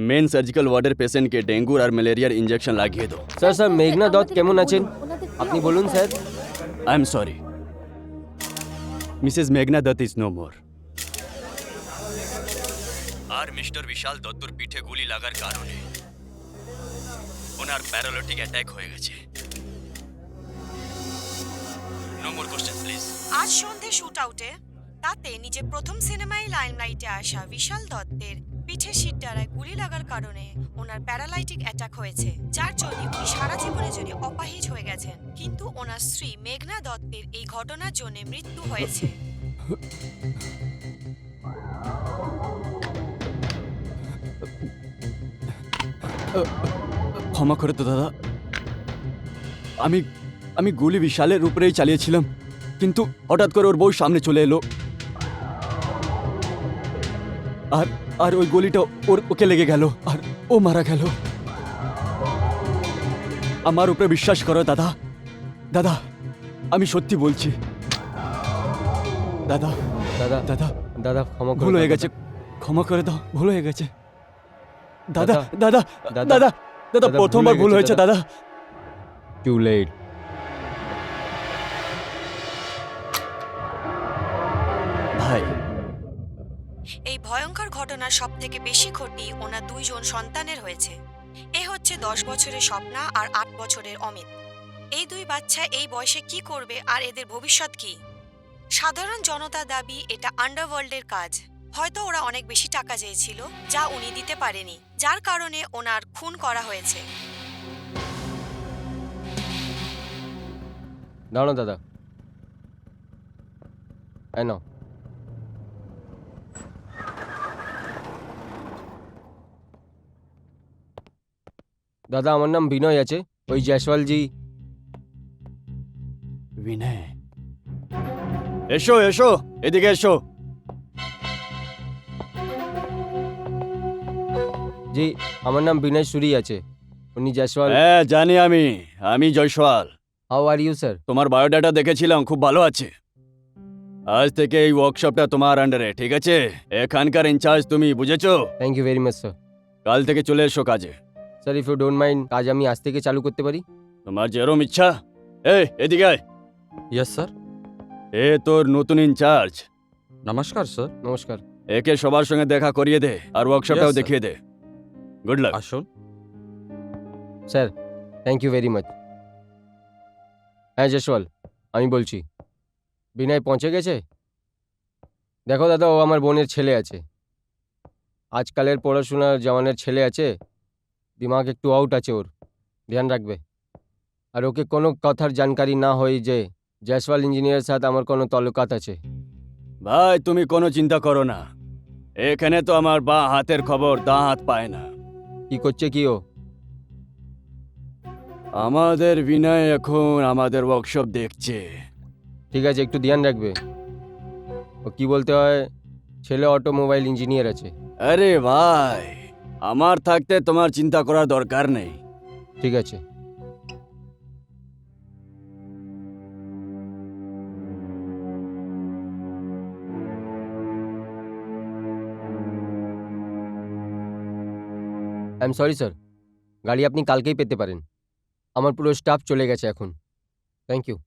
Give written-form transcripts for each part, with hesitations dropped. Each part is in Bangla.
মেন সার্জিক্যাল ওয়ার্ডের পেশেন্টকে ডেঙ্গুর আর ম্যালেরিয়ার ইঞ্জেকশন লাগিয়ে দাও। স্যার স্যার মেঘনা দত্ত কেমন আছেন আপনি বলুন sir. I am sorry, Mrs মেঘনা দত্ত ইজ নো মোর। আর মিস্টার বিশাল দত্তর পিঠে গুলি লাগার কারণে ওনার প্যারালাইটিক অ্যাটাক হয়ে গেছে। No more question please. আজ সন্ধে শুট আউটে তাতে নিজের প্রথম সিনেমায় লাইমলাইটে আসা বিশাল দত্তের পিঠে শিরদাঁড়ায় গুলি লাগার কারণে ওনার প্যারালাইটিক অ্যাটাক হয়েছে, যার জন্য উনি সারা জীবনের জন্য অপাহিজ হয়ে গেছেন। কিন্তু ওনার স্ত্রী মেঘনা দত্তের এই ঘটনার জন্য মৃত্যু হয়েছে। ক্ষমা করে তো দাদা, আমি আমি গুলি বিশালের উপরেই চালিয়েছিলাম, কিন্তু হঠাৎ করে ওর বউ সামনে চলে এলো আর আর ওই গুলিটা ওকে লেগে গেল আর ও মারা গেল। আমার উপরে বিশ্বাস করো দাদা, দাদা আমি সত্যি বলছি দাদা। দাদা দাদা দাদা ক্ষমা ভুল করুন হয়ে গেছে, ক্ষমা করে দাও, ভুল হয়ে গেছে দাদা। দাদা দাদা, দাদা দাদা দাদা, প্রথমবার ভুল ভুল হয়ে হয়েছে গেছে, দাদা। Too late. ভাই এই ভয়ঙ্কর ঘটনার সব থেকে বেশি ক্ষতি ওনার দুইজন সন্তানের হয়েছে। এ হচ্ছে 10 বছরের স্বপ্না আর 8 বছরের অমিত। এই দুই বাচ্চা এই বয়সে কি করবে আর এদের ভবিষ্যৎ কি? সাধারণ জনতার দাবি এটা আন্ডারওয়ার্ল্ডের কাজ। হয়তো ওরা অনেক বেশি টাকা চেয়েছিল যা উনি দিতে পারেনি, যার কারণে ওনার খুন করা হয়েছে। দাঁড়ানো দাদা, এই নাও। দাদা আমার নাম বিনয় আছে, ওই জয়সওয়ালজি। বিনয় এসো এসো, এদিকে এসো। জি আমার নাম বিনয় সুরি আছে, উনি জয়সওয়াল। হ্যাঁ জানি, আমি Jaiswal. How are you sir? তোমার বায়োডাটা দেখেছিলাম, খুব ভালো আছে। আজ থেকে এই ওয়ার্কশপটা তোমার আন্ডারে, ঠিক আছে? এখানকার ইনচার্জ তুমি, বুঝেছো? Thank you very much sir. কাল থেকে চলে এসো কাজে। Sir if you don't mind, কাজ আমি আজ থেকে চালু করতে পারি? তোমার যেরম ইচ্ছা। এদিকে আয়। Yes sir. এ তোর নতুন ইনচার্জ। नमस्कार सर। নমস্কার। একে সবার সঙ্গে দেখা করিয়ে দে আর ওয়ার্কশপটাও Yes, sir. দেখিয়ে দে। Good luck. আসুন। Sir thank you very much. হ্যাঁ জয়সওয়াল, আমি বলছি বিনয় পৌঁছে গেছে? দেখো দাদা, ও আমার বোনের ছেলে আছে, আজকালের পড়াশোনার জওয়ানের ছেলে আছে, দিমাগ একটু আউট আছে ওর, ধ্যান রাখবে। আর ওকে কোনো কথার জানকারি না হয় যে জয়সওয়াল ইঞ্জিনিয়ারের সাথে আমার কোনো তালুকাত আছে। ভাই তুমি কোনো চিন্তা করো না, এখানে তো আমার বাঁ হাতের খবর দা হাত পায় না। কি করছে কি ও? আমাদের বিনয় এখন আমাদের ওয়ার্কশপ দেখছে। ঠিক আছে, একটু ধ্যান রাখবে। ও কি বলতে হয়, ছেলে অটোমোবাইল ইঞ্জিনিয়ার আছে। আরে ভাই, আমার থাকতে তোমার চিন্তা করার দরকার নেই। ঠিক আছে। আই এম সরি স্যার, গাড়ি আপনি কালকেই পেতে পারেন। আমার পুরো স্টাফ চলে গেছে এখন। Thank you.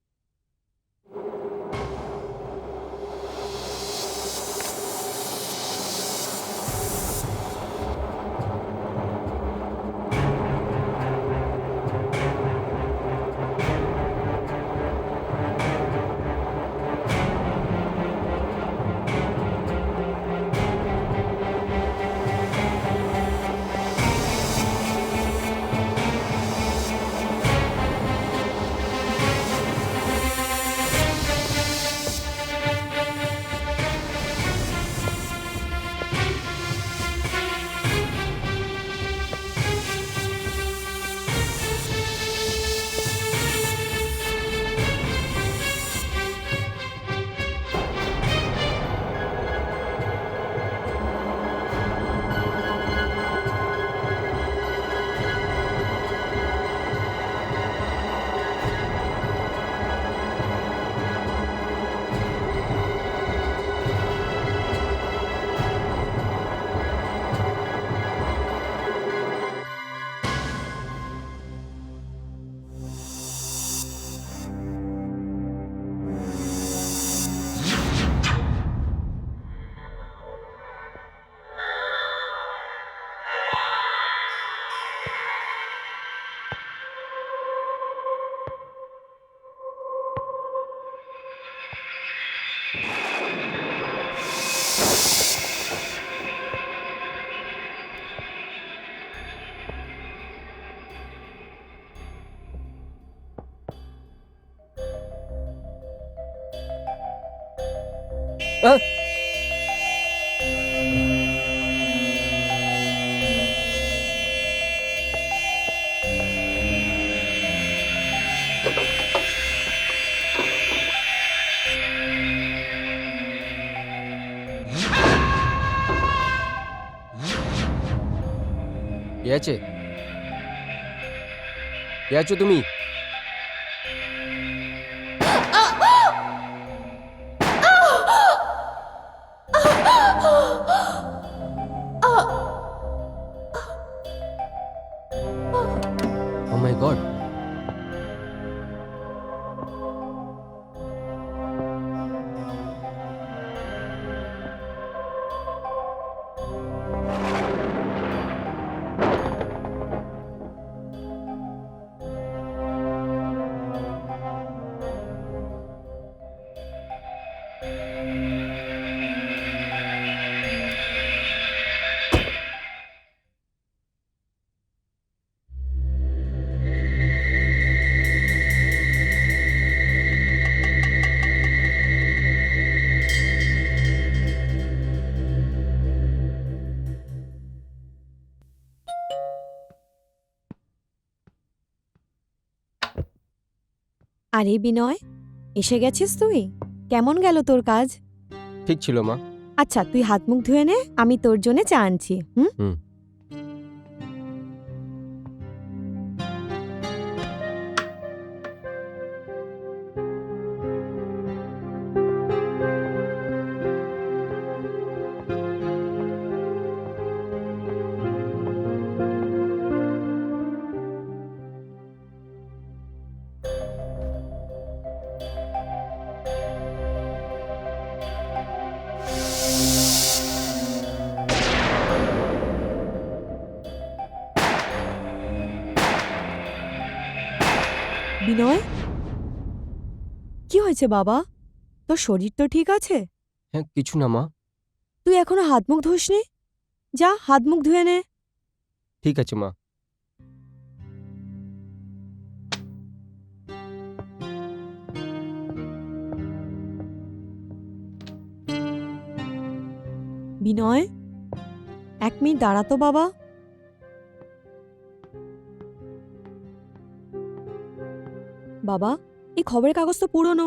আহ! কে আছে? কে আছো তুমি? Oh my God. আরে বিনয়, এসে গেছিস তুই? কেমন গেল তোর কাজ? ঠিক ছিল মা। আচ্ছা, তুই হাত মুখ ধুয়ে নে, আমি তোর জন্য চা আনছি। হুম? হুম। বিনয়, কি হয়েছে বাবা? তোর শরীর তো ঠিক আছে? হ্যাঁ, কিছু না মা। তুই এখনো হাত মুখ ধুসনি? যা, হাত মুখ ধুয়ে নে। ঠিক আছে মা। বিনয়, 1 মিনিট দাঁড়াতো বাবা। বাবা, এই খবরের কাগজ তো পুরনো।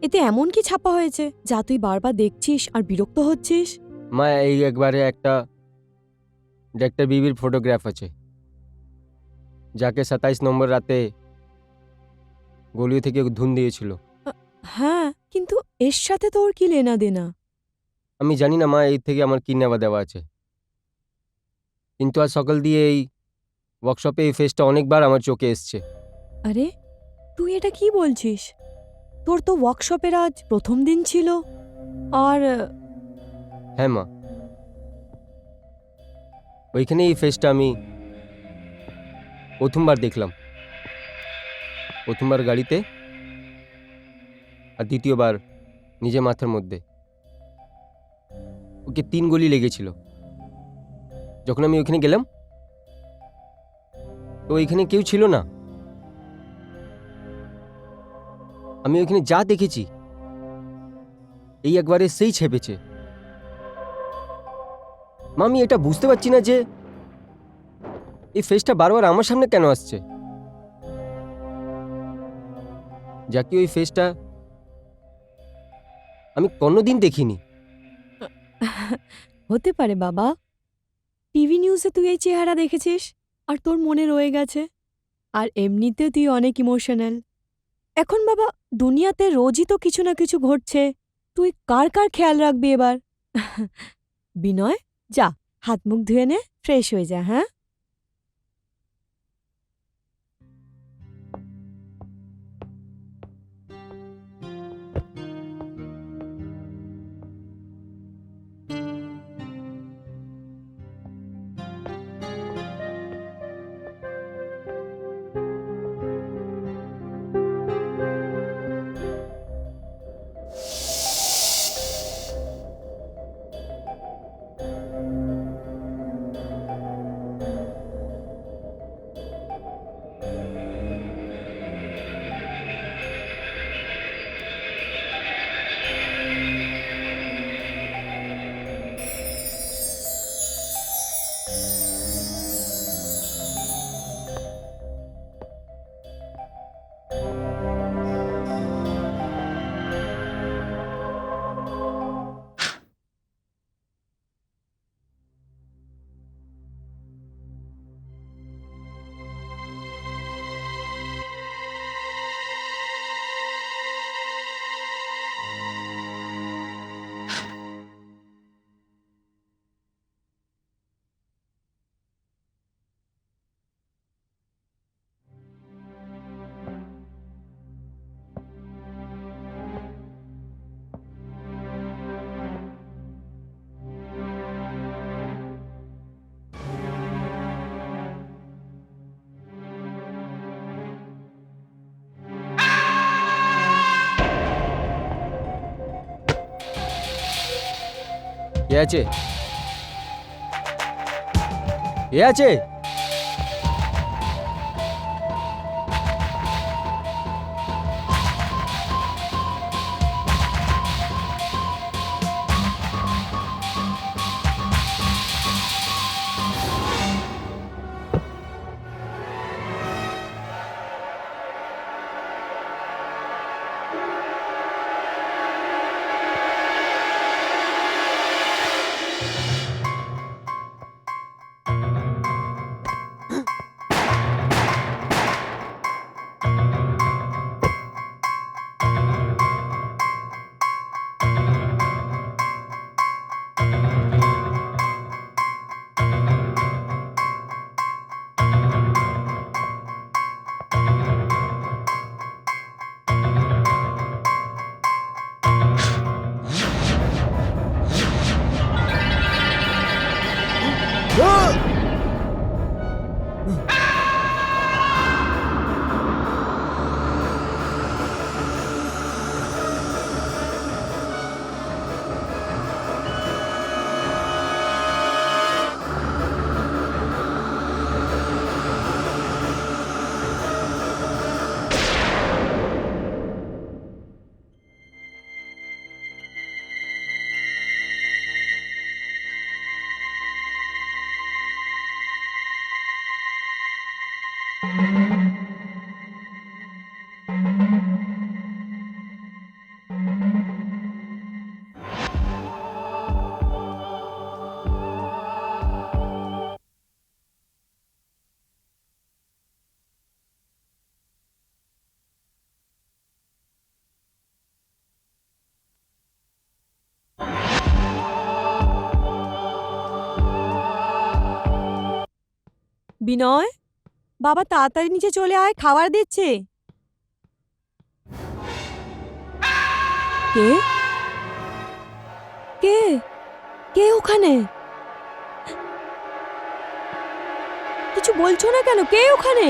এতে এমন কি ছাপা হয়েছে যা তুই বারবার দেখছিস আর বিরক্ত হচ্ছিস? মা, এই একবারে একটা ডাক্তার বিবির ফটোগ্রাফ আছে, যাকে 27 নম্বর রাতে গলিও থেকে ধুন দিয়েছিল। হ্যাঁ, কিন্তু এর সাথে তোর কি লেনা দেনা? আমি জানি না মা, এই থেকে আমার কি নেওয়া দেওয়া আছে, কিন্তু আজ সকাল দিয়ে এই ওয়ার্কশপে এই ফেসটা অনেকবার আমার চোখে এসছে। আরে, তুই এটা কি বলছিস? তোর তো ওয়ার্কশপের আজ প্রথম দিন ছিল। আর হ্যাঁ মা, ওইখানে এই ফেসটা আমি প্রথমবার দেখলাম। প্রথমবার গাড়িতে, আর দ্বিতীয়বার নিজের মাথার মধ্যে। ওকে 3 গুলি লেগেছিল। যখন আমি ওইখানে গেলাম তো ওইখানে কেউ ছিল না। আমি ওইখানে যা দেখেছি এই একবারে সেই ছেপেছে। মা, আমি এটা বুঝতে পারছি না যে এই ফেসটা বারবার আমার সামনে কেন আসছে। যাকে ওই ফেসটা আমি কোনোদিন দেখিনি। হতে পারে বাবা, টিভি নিউজে তুই এই চেহারা দেখেছিস আর তোর মনে রয়ে গেছে। আর এমনিতে তুই অনেক ইমোশনাল। এখন বাবা, দুনিয়াতে রোজই তো কিছু না কিছু ঘটছে। তুই কার কার খেয়াল রাখবি এবার? বিনয়, যা, হাত মুখ ধুয়ে নে, ফ্রেশ হয়ে যা। হ্যাঁ? কে আছে? কে আছে? বিনয়, বাবা তাড়াতাড়ি নিচে চলে আয়, খাবার দিচ্ছে। কে কে কে ওখানে? কিছু বলছো না কেন? কে ওখানে?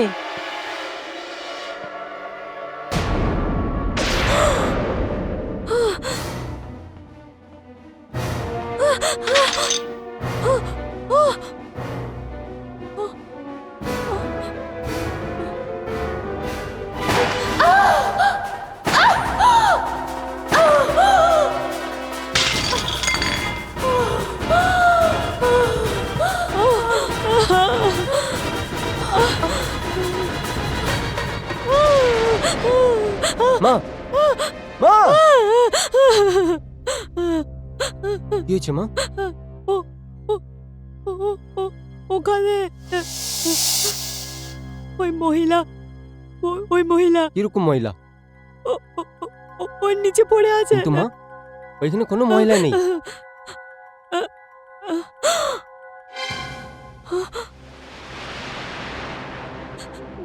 মা, মা, কি হয়েছে মা? ওখানে ওই মহিলা, ওই মহিলা কিরকম মহিলা? ওর নিচে পড়ে আছে। কিন্তু মা, ওইখানে কোনো মহিলা নেই।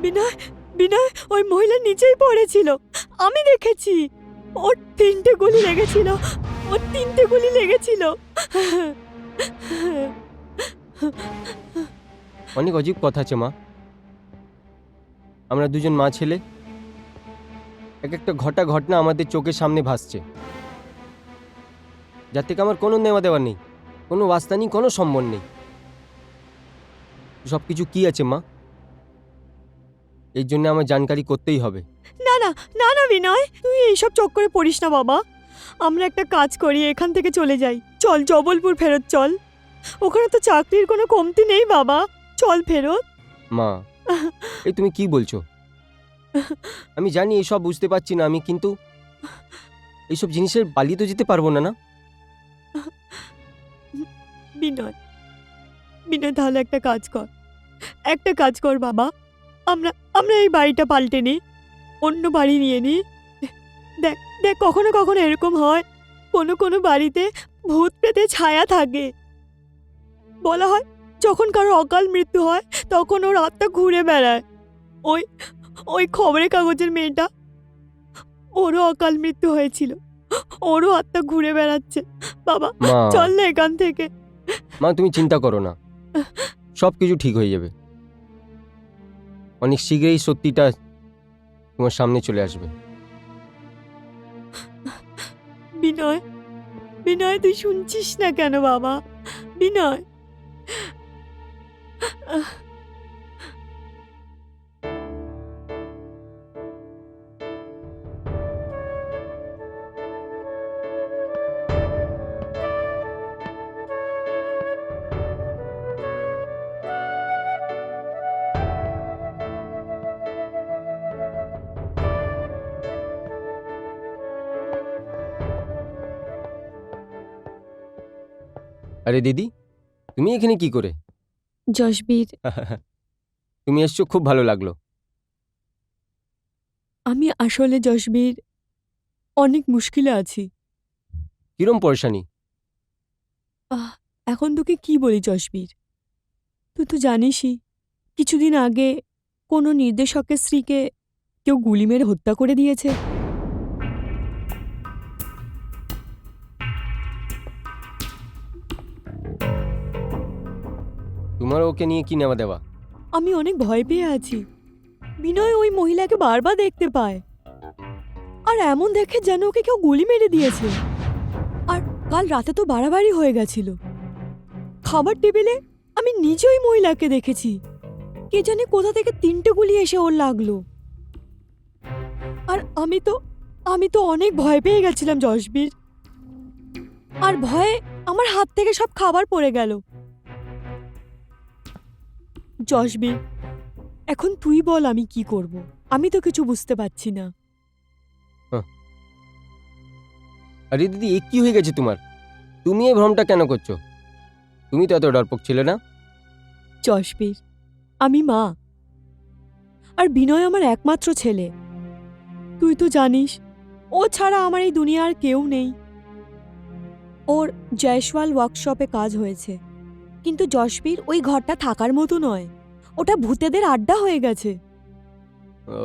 বিনয়, বিনয়, ওই মহিলা নিচেই পড়েছিল, আমি দেখেছি। ওর 3টে গুলি লেগেছিল, ওর 3টে গুলি লেগেছিল। অনেক অজীব কথা আছে মা। আমরা দুজন মা ছেলে, এক একটা ঘটনা আমাদের চোখের সামনে ভাসছে, যার থেকে আমার কোনো নেওয়া দেওয়া নেই, কোনো বাস্তা নেই, কোনো সম্বন্ধ নেই। সব কিছু কি আছে মা? এই জন্য আমার জানকারি করতেই হবে। না না না না বিনয়, তুই এইসব চক্করে পড়িস না বাবা। আমরা একটা কাজ করি, এখান থেকে চলে যাই। চল জবলপুর ফেরত চল, ওখানে তো চাকরির কোনো কমতি নেই বাবা। চল ফেরত। মা, এই তুমি কি বলছো? আমি জানি এইসব বুঝতে পারছি না আমি, কিন্তু এইসব জিনিসের পালিয়ে তো যেতে পারবো না। না বিনয়, বিনয়, তাহলে একটা কাজ কর বাবা। আমরা আমরা এই বাড়িটা পাল্টে নিই, অন্য বাড়ি নিয়ে নিই। দেখ দেখ, কখনো কখনো এরকম হয়, কোনো বাড়িতে ভূত প্রেতের ছায়া থাকে। বলা হয় যখন কারো অকাল মৃত্যু হয় তখন ওর আত্মা ঘুরে বেড়ায়। ওই ওই খবরের কাগজের মেয়েটা, ওরও অকাল মৃত্যু হয়েছিল, ওরও আত্মা ঘুরে বেড়াচ্ছে। বাবা মা, চল না এখান থেকে। মা তুমি চিন্তা করো না, সব কিছু ঠিক হয়ে যাবে। অনেক শীঘ্রই সত্যিটা তোমার সামনে চলে আসবে। বিনয়, বিনয়, তুই শুনছিস না কেন বাবা? বিনয়, আরে দিদি, তুমি এখানে কি করে? যশবীর, তুমি এসছো, খুব ভালো লাগলো। আমি আসলে যশবীর অনেক মুশকিলে আছি। কিরম পরেশানি? আহ এখন তোকে কি বলি যশবীর, তুই তো জানিসই কিছুদিন আগে কোনো নির্দেশকের স্ত্রীকে কেউ গুলি মেরে হত্যা করে দিয়েছে। তোমার ওকে নিয়ে কি নেওয়া দেওয়া? আমি অনেক ভয় পেয়ে আছি। বিনয় ওই মহিলাকে বারবার দেখতে পায়, আর এমন দেখে যেন ওকে কেউ গুলি মেরে দিয়েছে। আর কাল রাতে তো বাড়াবাড়ি হয়ে গেছিল। খাবার টেবিলে আমি নিজে ওই মহিলাকে দেখেছি। কে জানে কোথা থেকে 3টে গুলি এসে ওর লাগলো। আর আমি তো অনেক ভয় পেয়ে গেছিলাম যশবীর। আর ভয়ে আমার হাত থেকে সব খাবার পড়ে গেল। যশবীর, এখন তুই বল আমি কি করব? আমি তো কিছু বুঝতে পারছি না। আরে দিদি, এ কি হয়ে গেছে তোমার? তুমি এই ভ্রমটা কেন করছো? তুমি তো এত ডরপোক ছিলে না। যশবীর, আমি মা, আর বিনয় আমার একমাত্র ছেলে। তুই তো জানিস ও ছাড়া আমার এই দুনিয়ার কেউ নেই। ওর জয়সওয়াল ওয়ার্কশপে কাজ হয়েছে, কিন্তু যশবীর ওই ঘরটা থাকার মতো নয়। ওটা ভূতেদের আড্ডা হয়ে গেছে। ও,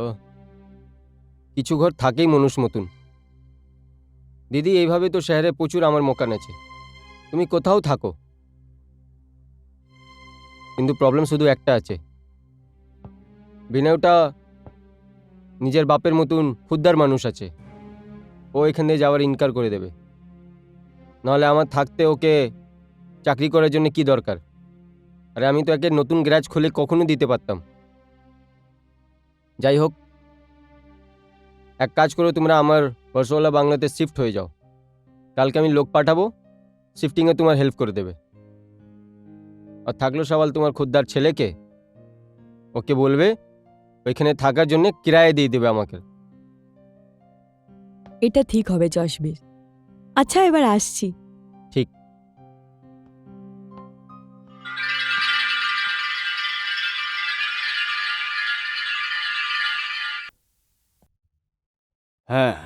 কিছু ঘর থাকেই মানুষ মতন। দিদি, এইভাবে তো শহরে প্রচুর আমার মকান আছে। তুমি কোথাও থাকো, কিন্তু প্রবলেম শুধু একটা আছে। বিনয়টা নিজের বাপের মতন খুদ্দার মানুষ আছে। ও এখান দিয়ে যাওয়ার ইনকার করে দেবে। নাহলে আমার থাকতে ওকে চাকরি করার জন্য কি দরকার? আরে আমি তো একে নতুন গ্যারেজ খুলে কখনো দিতে পারতাম। যাই হোক, এক কাজ করো, তোমরা আমার বর্ষওয়ালা বাংলাতে শিফট হয়ে যাও। কালকে আমি লোক পাঠাবো, শিফটিংয়ে তোমার হেল্প করে দেবে। আর থাকলো সওয়াল তোমার খুদ্দার ছেলেকে, ওকে বলবে ওইখানে থাকার জন্য কিরায়া দিয়ে দেবে আমাকে। এটা ঠিক হবে যশবীর। আচ্ছা, এবার আসছি। ঠিক। হ্যাঁ,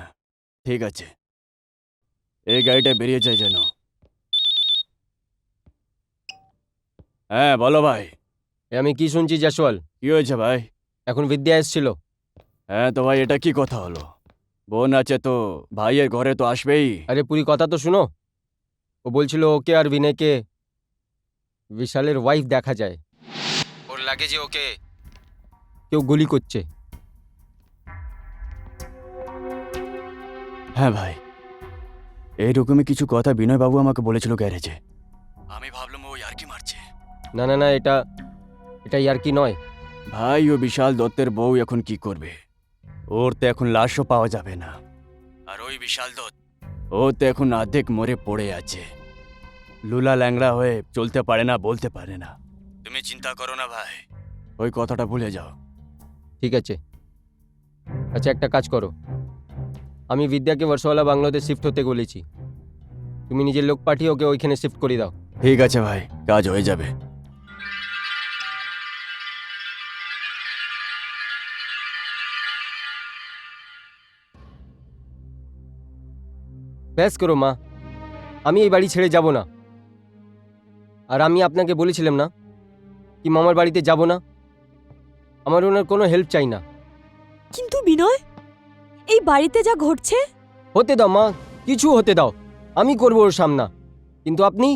ঠিক আছে, এই গাড়িটা বেরিয়ে যায় যেন। হ্যাঁ বলো ভাই। আমি কি শুনছি জয়সওয়াল, কি হয়েছে ভাই? এখন বিদ্যা এসেছিল। হ্যাঁ তো ভাই, এটা কি কথা হলো? বোন আছে তো ভাইয়ের ঘরে তো আসবেই। আরে পুরি কথা তো শুনো। ও বলছিল ওকে আর বিনয়কে বিশালের ওয়াইফ দেখা যায়। ওর লাগে যে ওকে কেউ গুলি করছে। হ্যাঁ ভাই, এইরকমই কিছু কথা বিনয়বাবু আমাকে বলেছিল গ্যারেজে। আমি ভাবলাম ও ইয়ার্কি মারছে। না না না, এটা এটা ইয়ার কি নয়। ভাই, ও বিশাল দত্তের বউ এখন কি করবে? ওর তো এখন লাশও পাওয়া যাবে না। আর ওই বিশাল দত্ত, ও তো এখন অর্ধেক মরে পড়ে আছে। লুলা ল্যাংড়া হয়ে চলতে পারে না, বলতে পারে না। তুমি চিন্তা করো না ভাই, ওই কথাটা ভুলে যাও। ঠিক আছে। আচ্ছা, একটা কাজ করো, আমি বিদ্যাকে বর্ষওয়ালা বাংলাতে শিফট হতে বলেছি। তুমি নিজের লোক পাঠিয়ে ওকে ওইখানে শিফট করে দাও। ঠিক আছে ভাই, কাজ হয়ে যাবে। ব্যাস করো মা, আমি এই বাড়ি ছেড়ে যাব না। আর আমি আপনাকে বলেছিলাম না কি মামার বাড়িতে যাব না? আমার ওনার কোনো হেল্প চাই না। কিন্তু বিনয়, এই বাড়িতে যা ঘটছে। হতে দাও মা, কিছু হতে দাও, আমি করবো ওর সামনা। কিন্তু আপনি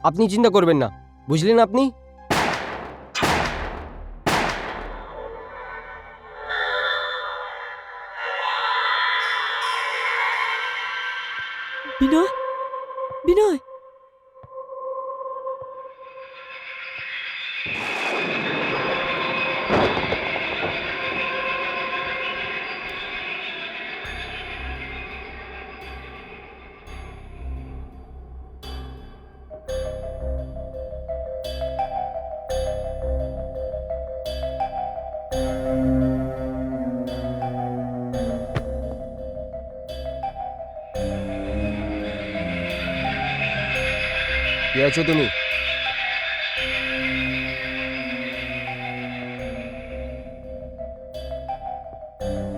আপনি চিন্তা করবেন না, বুঝলেন আপনি? বিনয়, বিনয়, কে আছো তুমি?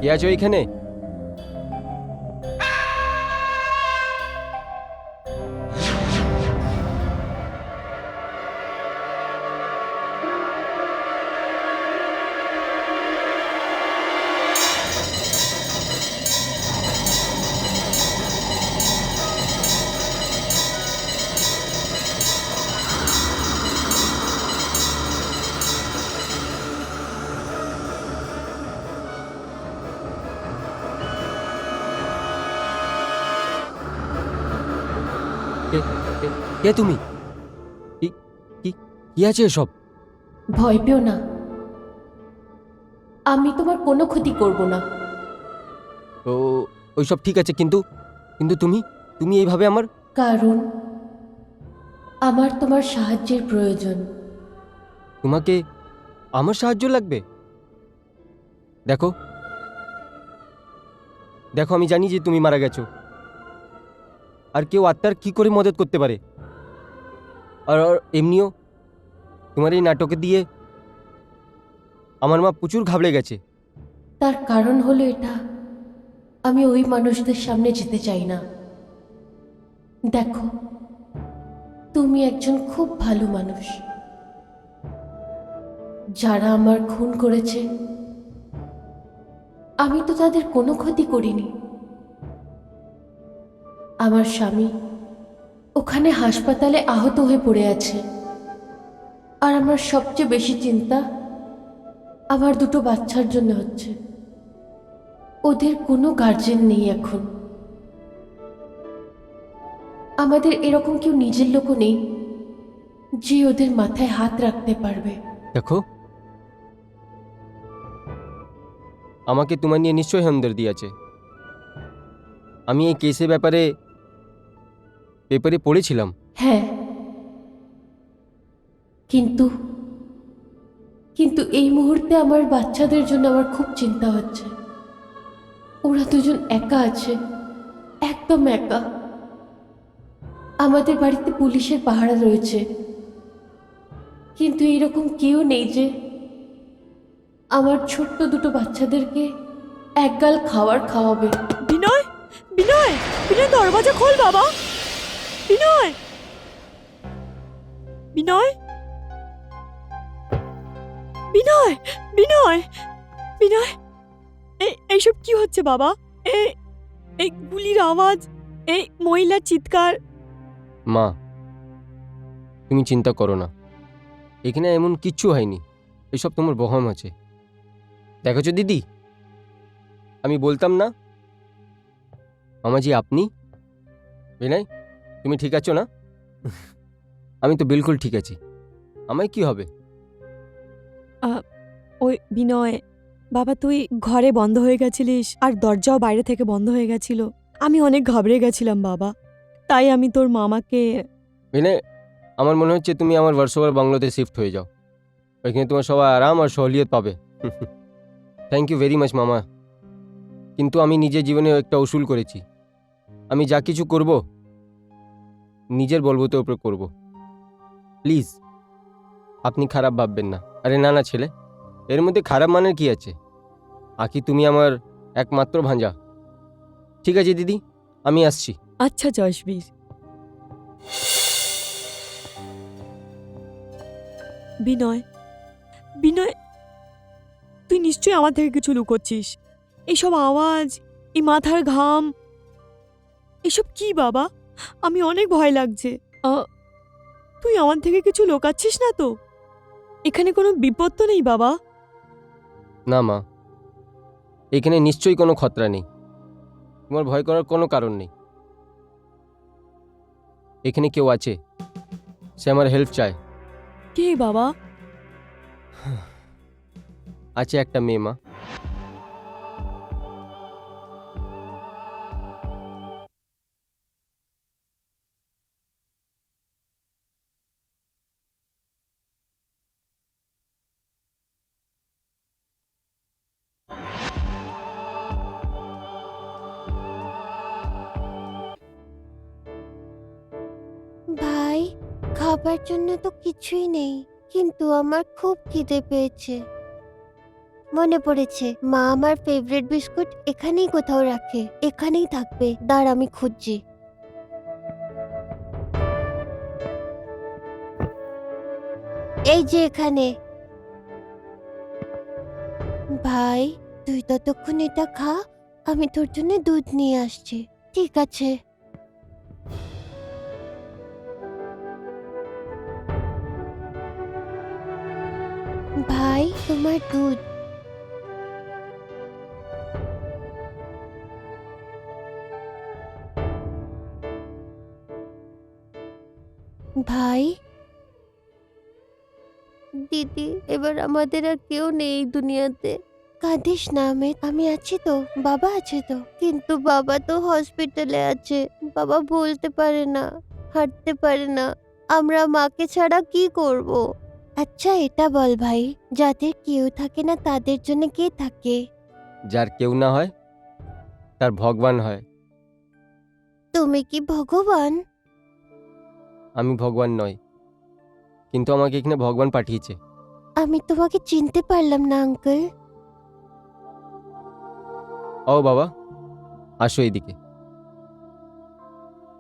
কে আছো এখানে? কে তুমি? কি কি কি আছে এসব? ভয় পেও না, আমি তোমার কোনো ক্ষতি করব না। ও ওইসব ঠিক আছে, কিন্তু কিন্তু তুমি তুমি এইভাবে আমার... কারণ আমার তোমার সাহায্যের প্রয়োজন। তোমাকে আমার সাহায্য লাগবে? দেখো দেখো, আমি জানি যে তুমি মারা গেছো, আর কেউ আত্মার কি করে মদত করতে পারে? আর এমনিও তোমার এই নাটকে দিয়ে আমার মা প্রচুর ঘাবড়ে গেছে। তার কারণ হলো এটা, আমি ওই মানুষদের সামনে যেতে চাই না। দেখো, তুমি একজন খুব ভালো মানুষ। যারা আমার খুন করেছে, আমি তো তাদের কোনো ক্ষতি করিনি। আমার স্বামী ওখানে হাসপাতালে আহত হয়ে পড়ে আছে, আর আমার সবচেয়ে বেশি চিন্তা আমার দুটো বাচ্চার জন্য হচ্ছে। ওদের কোনো গার্জেন নেই এখন। আমাদের এরকম কেউ নিজের লোকও নেই যে ওদের মাথায় হাত রাখতে পারবে। দেখো, আমাকে তোমার নিয়ে নিশ্চয়ই হামদর্দি আছে। আমি এই কেসের ব্যাপারে পেপারে পড়েছিলাম। হ্যাঁ, কিন্তু কিন্তু এই মুহূর্তে আমার বাচ্চাদের জন্য আমার খুব চিন্তা হচ্ছে। ওরা দুজন একা আছে, একদম একা। আমাদের বাড়িতে পুলিশের পাহারা রয়েছে, কিন্তু এরকম কেউ নেই যে আমার ছোট্ট দুটো বাচ্চাদেরকে একগাল খাবার খাওয়াবে। বিনয়, বিনয়, বিনয়, দরওয়াজা খোল বাবা। বিনয়, বিনয়, বিনয়, বিনয়, বিনয়, এইসব কি হচ্ছে বাবা? এই গুলির আওয়াজ, এই মহিলার চিৎকার। মা, তুমি চিন্তা করো না, এখানে এমন কিচ্ছু হয়নি। এসব তোমার বহম আছে। দেখেছো দিদি, আমি বলতাম না মামাজি আপনি? বিনয়, তুমি ঠিক আছো না? আমি তো বিলকুল ঠিক আছি। আমায় কি হবে? ওই বিনয় বাবা, তুই ঘরে বন্ধ হয়ে গেছিলিস, আর দরজাও বাইরে থেকে বন্ধ হয়ে গেছিল। আমি অনেক ঘাবড়ে গেছিলাম বাবা, তাই আমি তোর মামাকে... বিনয়, আমার মনে হচ্ছে তুমি আমার ভার্সোভার বাংলোতে শিফট হয়ে যাও। ওইখানে তোমার সবাই আরাম আর সহলিয়ত পাবে। থ্যাংক ইউ ভেরি মাচ মামা। কিন্তু আমি নিজের জীবনে একটা উসুল করেছি, আমি যা কিছু করব নিজের বলবতের উপর করব। প্লিজ আপনি খারাপ ভাববেন না। আরে না না ছেলে, এর মধ্যে খারাপ মানের কি আছে? আকি তুমি আমার একমাত্র ভাঞ্জা। ঠিক আছে দিদি, আমি আসছি। আচ্ছা জশবীর। বিনয়, বিনয়, তুই নিশ্চয়ই আমার থেকে কিছু লুকোচ্ছিস। এইসব আওয়াজ, এই মাথার ঘাম, এসব কি বাবা? আমি অনেক ভয় লাগছে। তুই আমার থেকে কিছু লুকাচ্ছিস না তো? এখানে কোনো বিপদ তো নেই বাবা? না মা, এখানে নিশ্চয়ই কোনো খতরা নেই। তোমার ভয় করার কোনো কারণ নেই। এখানে কেউ আছে, সে আমার হেল্প চায়। কে বাবা? আছে একটা মেয়ে মা। ভাই, খাবার জন্য তো কিছুই নেই, কিন্তু আমার খুব খিদে পেয়েছে। মনে পড়েছে, মা আমার ফেভারিট বিস্কুট এখানেই কোথাও রাখে, এখানেই থাকবে। দাঁড়, আমি খুঁজছি। এই যে এখানে। ভাই, তুই ততক্ষণ এটা খা, আমি তোর জন্য দুধ নিয়ে আসছি। ঠিক আছে। ভাই, তোমার দুধ। ভাই, দিদি, এবার আমাদের আর কেউ নেই এই দুনিয়াতে। কাঁদিস না আমেদ, আমি আছি তো, বাবা আছে তো। কিন্তু বাবা তো হসপিটালে আছে, বাবা বলতে পারে না, হাঁটতে পারে না। আমরা মাকে ছাড়া কি করব? আচ্ছা এটা বল ভাই, যাদের কেউ থাকে না তাদের জন্য কে থাকে? যার কেউ না হয় তার ভগবান হয়। তুমি কি ভগবান? আমি ভগবান নই, কিন্তু আমাকে এখানে ভগবান পাঠিয়েছে। আমি তোমাকে চিনতে পারলাম না আঙ্কেল। ও বাবা, আসো এইদিকে,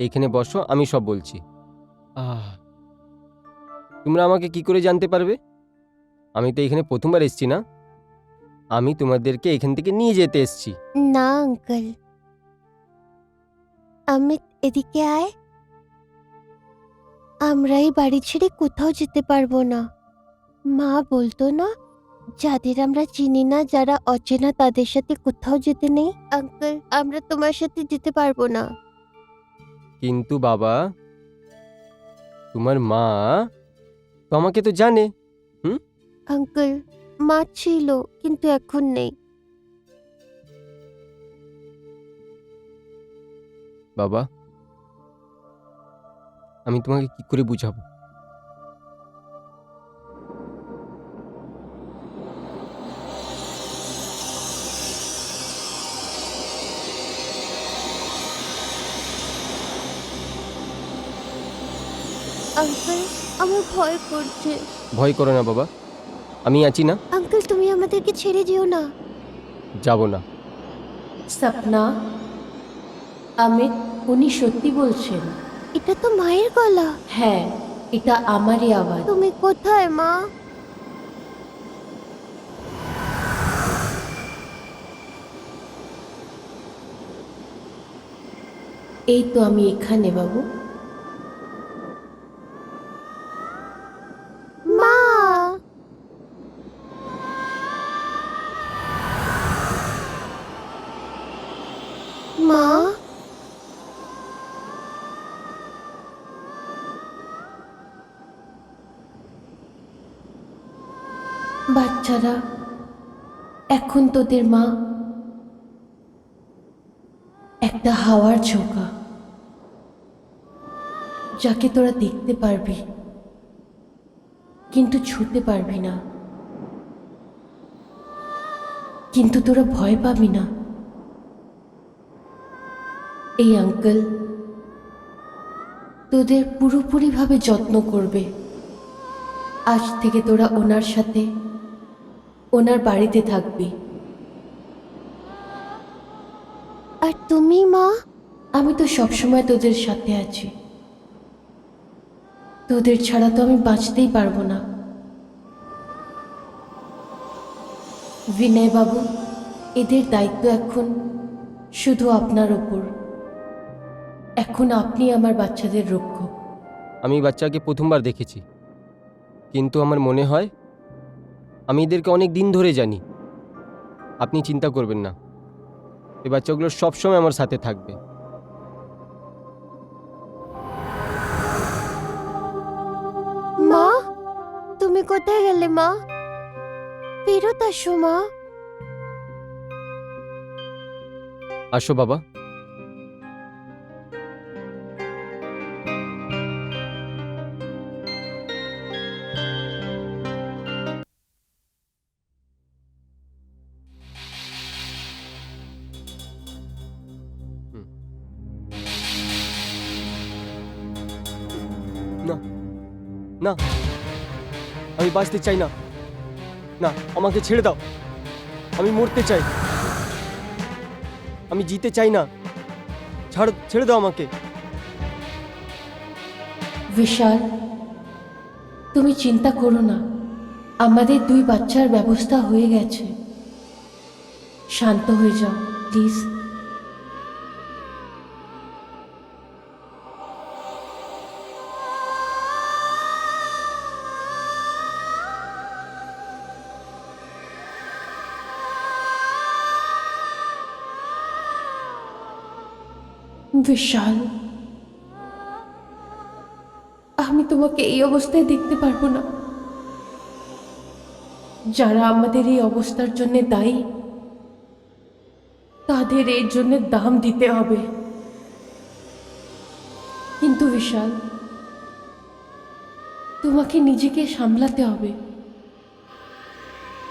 এইখানে বসো, আমি সব বলছি। তোমরা আমাকে কি করে জানতে পারবে? আমি তো এখানে প্রথমবার এসেছি না, আমি তোমাদেরকে এখান থেকে নিয়ে যেতে এসেছি। না আঙ্কেল, অমিত এদিকে আয়। আমরা এই বাড়ি ছেড়ে কোথাও যেতে পারবো না। মা বলতো না, যাদের আমরা চিনি না, যারা অচেনা, তাদের সাথে কোথাও যেতে নেই। আঙ্কেল, আমরা তোমার সাথে যেতে পারবো না। কিন্তু বাবা, তোমার মা তো আমাকে তো জানে। আঙ্কেল, মা ছিল, কিন্তু এখন নেই। বাবা, আমি তোমাকে কি করে বুঝাবো? আঙ্কেল, আমার ভয় করছে। ভয় করো না বাবা, আমি আছি না, আঙ্কেল, তুমি আমাদেরকে ছেড়ে যেও না। যাব না। সপনা, অমিত, উনি সত্যি বলছেন। এটা তো মায়ের গলা। হ্যাঁ, এটা আমারই আওয়াজ। তুমি কোথায় মা? এই তো আমি এখানে বাবু। মা! মা! বাচ্চারা, এখন তোদের মা একটা হাওয়ার ঝোঁকা, যাকে তোরা দেখতে পারবি কিন্তু ছুতে পারবি না, কিন্তু তোরা ভয় পাবি না। এই আঙ্কেল তোদের পুরোপুরিভাবে যত্ন করবে। আজ থেকে তোরা ওনার সাথে ওনার বাড়িতে থাকবি। আর তুমি মা? আমি তো সবসময় তোদের সাথে আছি, তোদের ছাড়া তো আমি বাঁচতেই পারবো না। বিনয় বাবু, এদের দায়িত্ব এখন শুধু আপনার ওপর। এখন আপনি আমার বাচ্চাদের রক্ষক। আমি বাচ্চাকে প্রথমবার দেখেছি, কিন্তু আমার মনে হয় আমি এদেরকে অনেক দিন ধরে জানি। আপনি চিন্তা করবেন না, এই বাচ্চাগুলো সবসময় আমার সাথে থাকবে। কোথায় গেলে মা? ফেরত আসো মা। আসো বাবা। না না, আমি বাঁচতে চাই না। না, আমাকে ছেড়ে দাও। আমি মরতে চাই। আমি জিতে চাই না। ছেড়ে দাও আমাকে। বিশাল, তুমি চিন্তা করো না, আমাদের 2 বাচ্চার ব্যবস্থা হয়ে গেছে। শান্ত হয়ে যাও প্লিজ। বিশাল, আমি তোমাকে এই অবস্থায় দেখতে পারবো না। যারা আমাদের এই অবস্থার জন্য দায়ী, তাদের এর জন্য দাম দিতে হবে। কিন্তু বিশাল, তোমাকে নিজেকে সামলাতে হবে।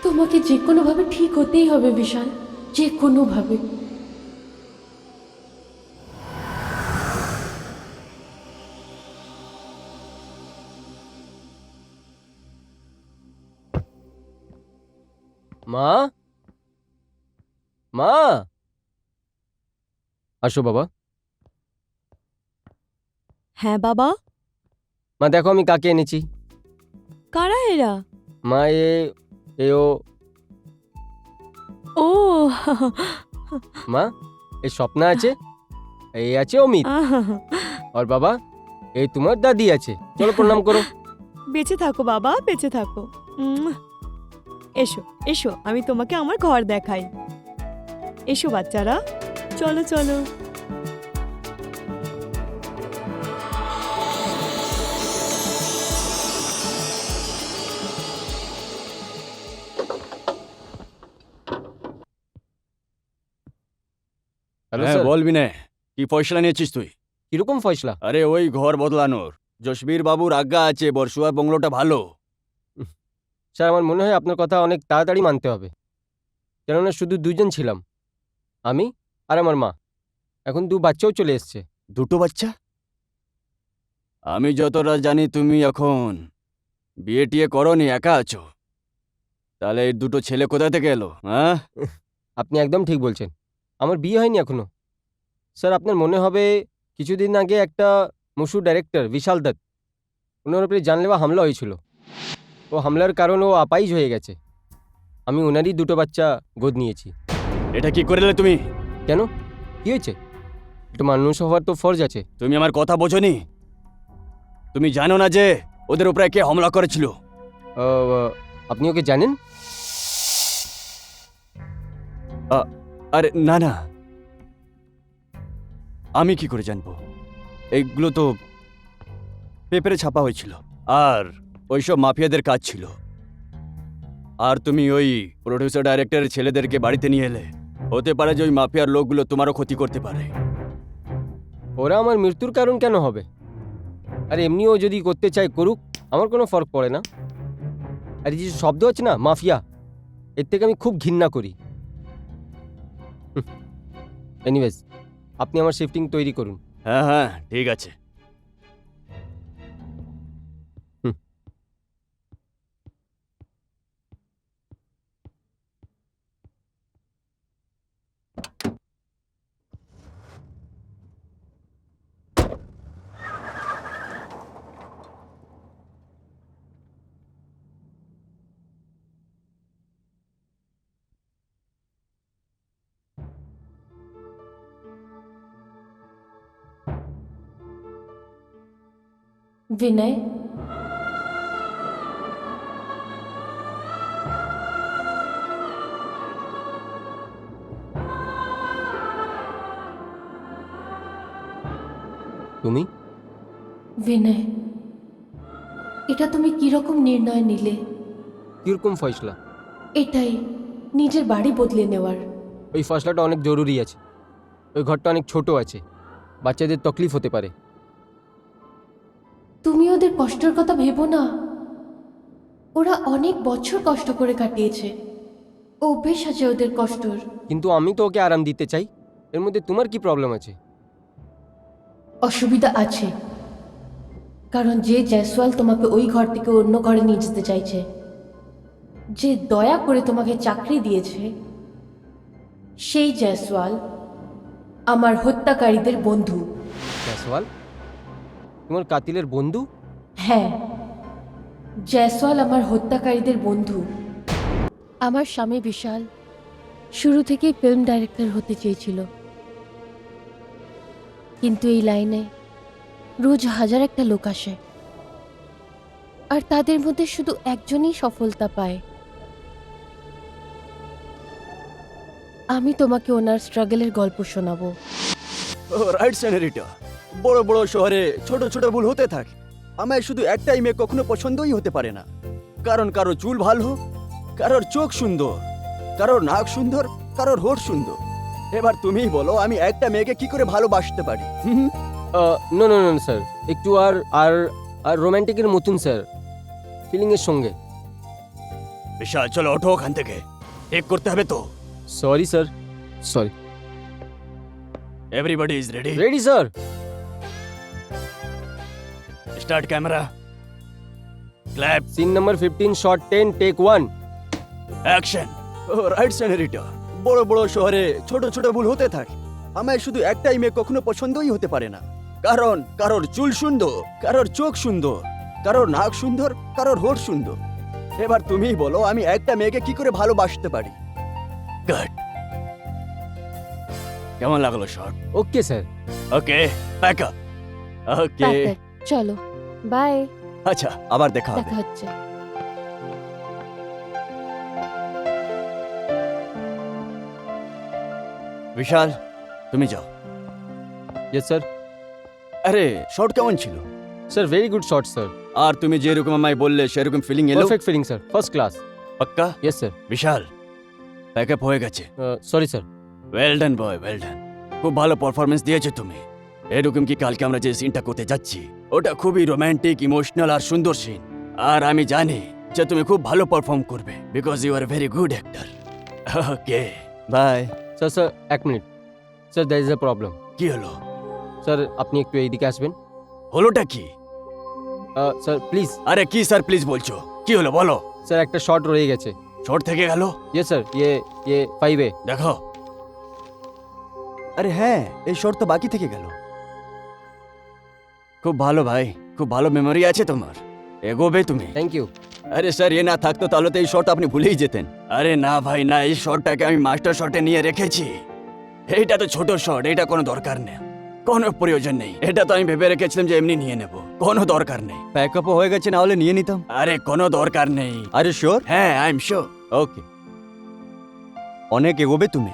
তোমাকে যে কোনোভাবে ঠিক হতেই হবে বিশাল, যে কোনোভাবে। মা, মা, আসো বাবা। হ্যাঁ বাবা, মা দেখো আমি কাকে এনেছি। কারা এরা? মা ও ও মা, এই স্বপ্না আছে, এই আছে অমিত, আর বাবা এই তোমার দাদি আছে। চলো প্রণাম করো। বেঁচে থাকো বাবা, বেঁচে থাকো। এসো এসো, আমি তোমাকে আমার ঘর দেখাই। এসো বাচ্চারা, চলো চলো। হ্যালো হ্যাঁ স্যার। বল বিনয়, কি ফয়সলা নিয়েছিস তুই? কিরকম ফয়সলা? আরে ওই ঘর বদলানোর। জসবীর বাবুর আজ্ঞা আছে, বর্ষুয়ার বংলোটা ভালো। স্যার আমার মনে হয় আপনার কথা অনেক তাড়াতাড়ি মানতে হবে, কেননা শুধু 2 জন ছিলাম, আমি আর আমার মা। এখন 2 বাচ্চাও চলে এসছে। 2 বাচ্চা? আমি যতটা জানি তুমি এখন বিয়ে টিয়ে করনি, একা আছো। তাহলে এই 2 ছেলে কোথা থেকে এলো? হ্যাঁ, আপনি একদম ঠিক বলছেন, আমার বিয়ে হয়নি এখনো। স্যার আপনার মনে হবে কিছুদিন আগে একটা মশুর ডাইরেক্টর বিশাল দত্ত, ওনার উপরে জানলেওয়া হামলা হয়েছিল। ও হামলার কারণ ও আপাইজ হয়ে গেছে। আমি ওনারই 2 বাচ্চা গোদ নিয়েছি। এটা কি করলে তুমি? কেন, কি হয়েছে? একটু মানুষ হওয়ার তো ফরজ আছে। তুমি আমার কথা বোঝোনি? তুমি জানো না যে ওদের উপরে কে হামলা করেছিল? আপনি ওকে জানেন? আরে না না, আমি কি করে জানবো? এইগুলো তো পেপারে ছাপা হয়েছিল, আর ওইসব মাফিয়াদের কাজ ছিল। আর তুমি ওই প্রোডিউসার ডাইরেক্টরের ছেলেদেরকে বাড়িতে নিয়ে এলে, হতে পারে যে ওই মাফিয়ার লোকগুলো তোমারও ক্ষতি করতে পারে। ওরা আমার মৃত্যুর কারণ কেন হবে? আর এমনিও যদি করতে চায় করুক, আমার কোনো ফরক পড়ে না। আর এই যে শব্দ আছে না মাফিয়া, এর থেকে আমি খুব ঘৃণা করি। এনিওয়েজ, আপনি আমার শিফটিং তৈরি করুন। হ্যাঁ হ্যাঁ ঠিক আছে। বিনয়, তুমি? বিনয়, এটা তুমি কিরকম নির্ণয় নিলে? কিরকম ফয়সলা? এটাই নিজের বাড়ি বদলে নেওয়ার। ওই ফয়সলাটা অনেক জরুরি আছে। ওই ঘরটা অনেক ছোট আছে, বাচ্চাদের তকলিফ হতে পারে। তুমি ওদের কষ্টের কথা ভেবো না। ওরা অনেক বছর কষ্ট করে কাটিয়েছে, অভ্যেস আছে ওদের কষ্টর। কিন্তু আমি তো ওকে আরাম দিতে চাই, এর মধ্যে তোমার কি প্রবলেম আছে? অসুবিধা আছে, কারণ যে জয়সওয়াল তোমাকে ওই ঘর থেকে অন্য ঘরে নিয়ে যেতে চাইছে, যে দয়া করে তোমাকে চাকরি দিয়েছে, সেই জয়সওয়াল আমার হত্যাকারীদের বন্ধু। জয়সওয়াল তোমার কাতিলের বন্ধু? হ্যাঁ, জয়সওয়াল আমার হত্যাকারীদের বন্ধু। আমার স্বামী বিশাল শুরু থেকেই ফিল্ম ডাইরেক্টর হতে চেয়েছিল, কিন্তু এই লাইনে রোজ হাজার একটা লোক আসে, আর তাদের মধ্যে শুধু একজনই সফলতা পায়। আমি তোমাকে ওনার স্ট্রাগলের গল্প শোনাবো। রাইট সেনারিটা, বড় বড় শহরে ছোট ছোট ভুল হতে থাকে। আমায় শুধু একটাই মেয়ে কখনো পছন্দই হতে পারে না, কারণ কারো চুল ভালো, কারোর চোখ সুন্দর, কারোর নাক সুন্দর, কারোর হোঠ সুন্দর। এবার তুমিই বলো আমি একটা মেয়েকে কি করে ভালোবাসতে পারি? নো নো নো স্যার, একটু আর আর আর রোম্যান্টিকের মতন স্যার, ফিলিংয়ের সঙ্গে। বিশাল চলো ওঠো ওখান থেকে, ঠিক করতে হবে তো। Sorry sir, sorry. Everybody is ready? Ready sir. Start camera, clap, scene number 15 shot 10 take 1। Action. Right senorita, বড় বড় শহরে ছোট ছোট ভুল হতে থাকে। আমায় শুধু একটাই মেয়ে কখনো পছন্দই হতে পারে না, কারণ কারোর চুল সুন্দর, কারোর চোখ সুন্দর, কারোর নাক সুন্দর, কারোর হোঠ সুন্দর। এবার তুমিই বলো আমি একটা মেয়েকে কি করে ভালোবাসতে পারি? গুড, কেমন লাগলো shot? Okay sir. Okay, pack up. Okay, Perfect, চলো বাই, আচ্ছা আবার দেখা হবে। দেখা হচ্ছে। বিশাল তুমি যাও। Yes sir. আরে শট কেমন ছিল? Sir very good shot sir. আর তুমি যেরকম আমায় বললে সেরকম ফিলিং এলো? Perfect feeling sir, first class. পাক্কা? Yes sir. বিশাল প্যাকআপ হয়ে গেছে। Sorry sir. Well done boy, well done. খুব ভালো পারফরমেন্স দিয়েছো তুমি। এরকম কি কালকে আমরা যে সিনটা করতে যাচ্ছি ওটা খুবই রোমান্টিক, ইমোশনাল আর সুন্দর সিন। আর আমি জানি যে তুমি খুব ভালো পারফর্ম করবে, because you are very good actor. Okay bye. Sir sir এক minute sir, there is a problem. কি হলো? স্যার আপনি একটু এইদিকে আসবেন। হলোটা কি? Sir please. আরে কি স্যার প্লিজ বলছো? কি হলো বলো? স্যার একটা শট রয়ে গেছে। শর্ট থেকে গেল? ইয়েস স্যার, ये 5A। দেখো। আরে হ্যাঁ, এই শর্ট তো বাকি থেকে গেল। খুব ভালো ভাই, খুব ভালো মেমোরি আছে তোমার, এগোবে তুমি। Thank you. আরে স্যার এ না থাকতো তাহলে তো এই শট আপনি ভুলেই যেতেন। আরে না ভাই না, এই শটটাকে আমি মাস্টার শটে নিয়ে রেখেছি। এইটা তো ছোট শট, এটা কোনো দরকার নেই, কোনো প্রয়োজন নেই। এটা তো আমি ভেবে রেখেছিলাম যে এমনি নিয়ে নেব, কোনো দরকার নেই। প্যাকআপও হয়ে গেছে, না হলে নিয়ে নিতাম। আরে কোনো দরকার নেই। আরে শিওর? হ্যাঁ আই এম শিওর। ওকে, অনেক এগোবে তুমি।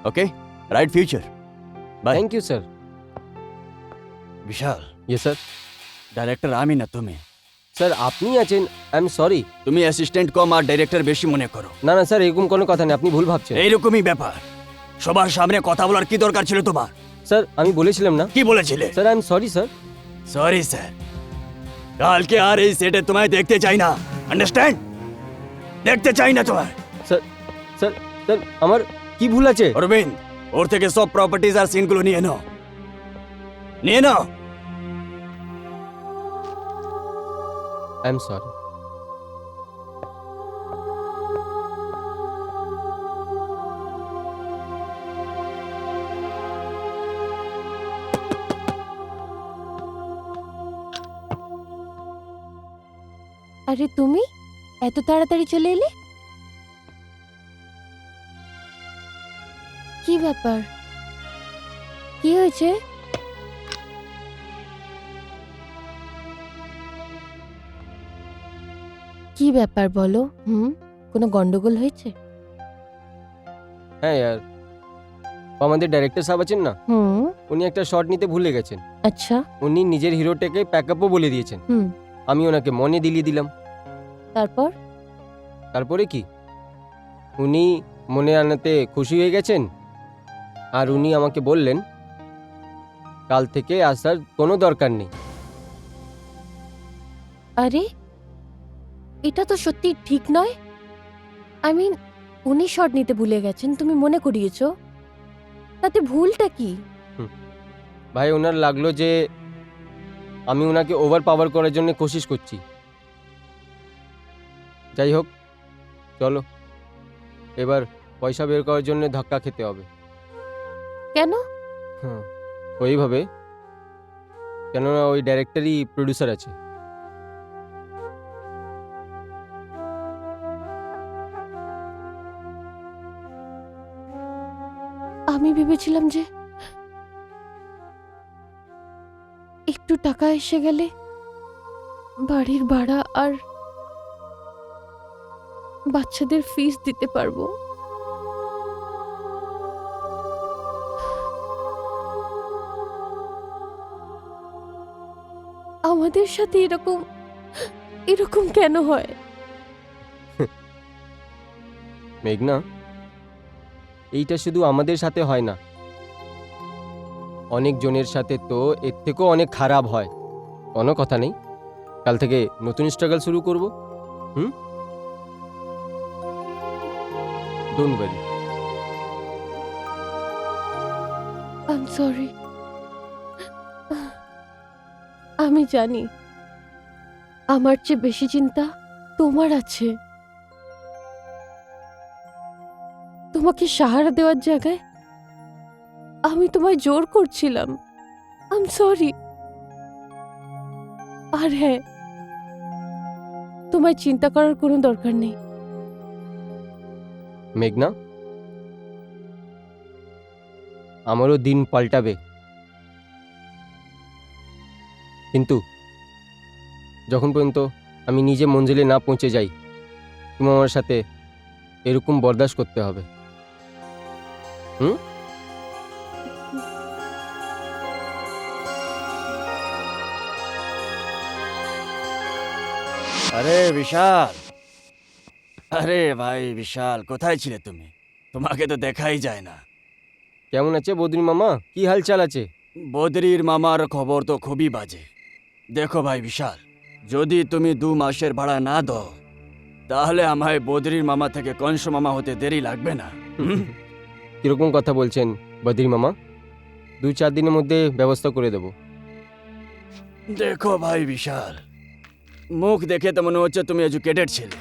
Okay, right future. Bye. Thank you sir. Bishal, yes sir. Director আমি না তুমি। স্যার আপনি আছেন, আই এম সরি। তুমি অ্যাসিস্ট্যান্ট কম আর ডাইরেক্টর বেশি মনে করো। না না স্যার, এরকম কোনো কথা নেই, আপনি ভুল ভাবছেন। এইরকমই ব্যাপার। সবার সামনে কথা বলার কি দরকার ছিল তোমার? স্যার আমি বলেছিলাম না। কি বলেছিলে? Sir I am sorry sir. Sorry sir, কালকে আর এই সেটে তোমায় দেখতে চাই না, আন্ডারস্ট্যান্ড? দেখতে চাই না তোমায়। স্যার স্যার স্যার আমার কি ভুল আছে? অরবিন্দ, ওর থেকে সব প্রপার্টিজ আর সিনগুলো নিয়ে নাও, নিয়ে নাও। I am sorry. আরে তুমি এত তাড়াতাড়ি চলে এলে? কি ব্যাপার, কি হয়েছে? কি ব্যাপার বলো? কোনো গন্ডগোল হয়েছে? হ্যাঁ ইয়ার, আমাদের ডাইরেক্টর সাহেব আছেন না, হুম, উনি একটা শট নিতে ভুলে গেছেন। আচ্ছা, উনি নিজের হিরোটাকে প্যাকআপও বলে দিয়েছেন। হুম, আমি ওনাকে মনে দিলিয়ে দিলাম। তারপর? তারপরে কি? উনি মনে আনাতে খুশি হয়ে গেছেন, আর উনি আমাকে বললেন কাল থেকে আসার কোনো দরকার নেই। আরে এটা তো সত্যি ঠিক নয়। আই মিন, উনি শট নিতে ভুলে গেছেন, তুমি মনে করিয়েছো, তাতে ভুলটা কি? ভাই, ওনার লাগলো যে আমি ওনাকে ওভার পাওয়ার করার জন্য কোশিশ করছি। যাই হোক, চলো এবার পয়সা বের করার জন্য ধাক্কা খেতে হবে। কেন? হ্যাঁ, ওইভাবে, কেননা ওই ডাইরেক্টরই প্রডিউসার আছে। আমি ভেবেছিলাম যে একটু টাকা এসে গেলে বাড়ির ভাড়া আর বাচ্চাদের ফিস দিতে পারবো। আমাদের সাথে এরকম এরকম কেন হয়? মেঘনা, এইটা শুধু আমাদের সাথে হয় না, অনেক জনের সাথে তো এর থেকেও অনেক খারাপ হয়। কোনো কথা নেই, কাল থেকে নতুন স্ট্রাগল শুরু করব। Don't worry. I am sorry. আমি জানি আমার চেয়ে বেশি চিন্তা তোমার আছে। তোমাকে সাহারা দেওয়ার জায়গায় আমি তোমায় জোর করছিলাম। I am sorry. আর হ্যাঁ, তোমায় চিন্তা করার কোনো দরকার নেই। মেঘনা, আমারও দিন পাল্টাবে, কিন্তু যখন পর্যন্ত আমি নিজে মঞ্জিলে না পৌঁছে যাই, তুমি আমার সাথে এরকম বরদাস্ত করতে হবে। আরে বিশাল, আরে ভাই বিশাল, কোথায় ছিলে তুমি? তোমাকে তো দেখাই যায় না। কেমন আছে বদ্রী মামা? কি হালচাল আছে? বদরির মামার খবর তো খুবই বাজে। দেখো ভাই বিশাল, যদি তুমি 2 মাসের ভাড়া না দাও, তাহলে আমায় বদরির মামা থেকে কংস মামা হতে দেরি লাগবে না। কিরকম কথা বলছেন বদ্রী মামা? 2-4 দিনের মধ্যে ব্যবস্থা করে দেব। দেখো ভাই বিশাল, মুখ দেখে তো মনে হচ্ছে তুমি এডুকেটেড ছেলে।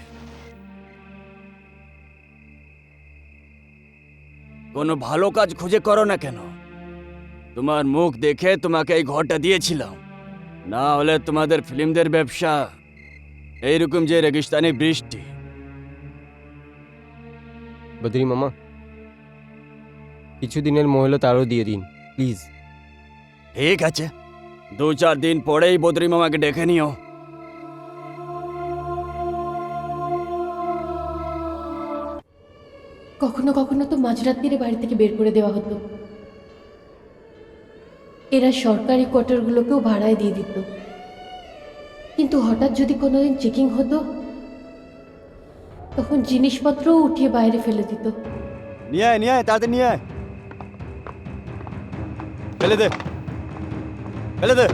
কোনো ভালো কাজ খুঁজে করো না কেন? তোমার মুখ দেখে তোমাকে এই ঘরটা দিয়েছিলাম, না হলে তোমাদের ফিল্মদের ব্যবসা এইরকম যে রেগিস্তানি বৃষ্টি। বদ্রী মামা, কিছুদিনের মহিলা তারও দিয়ে দিন প্লিজ। ঠিক আছে, 2-4 দিন পরেই বদরি মামাকে ডেকে নিও। কখনো কখনো তো মাঝরাত্রিরে বাড়ি থেকে বের করে দেওয়া হতো। এরা সরকারি কোয়ার্টারগুলোকেও ভাড়ায় দিয়ে দিত। কিন্তু হঠাৎ যদি কোনোদিন চেকিং হতো, তখন জিনিসপত্রও উঠিয়ে বাইরে ফেলে দিত। নিয়ে আয়, তাড়াতাড়ি নিয়ে আয়। ফেলে দে, ফেলে দে।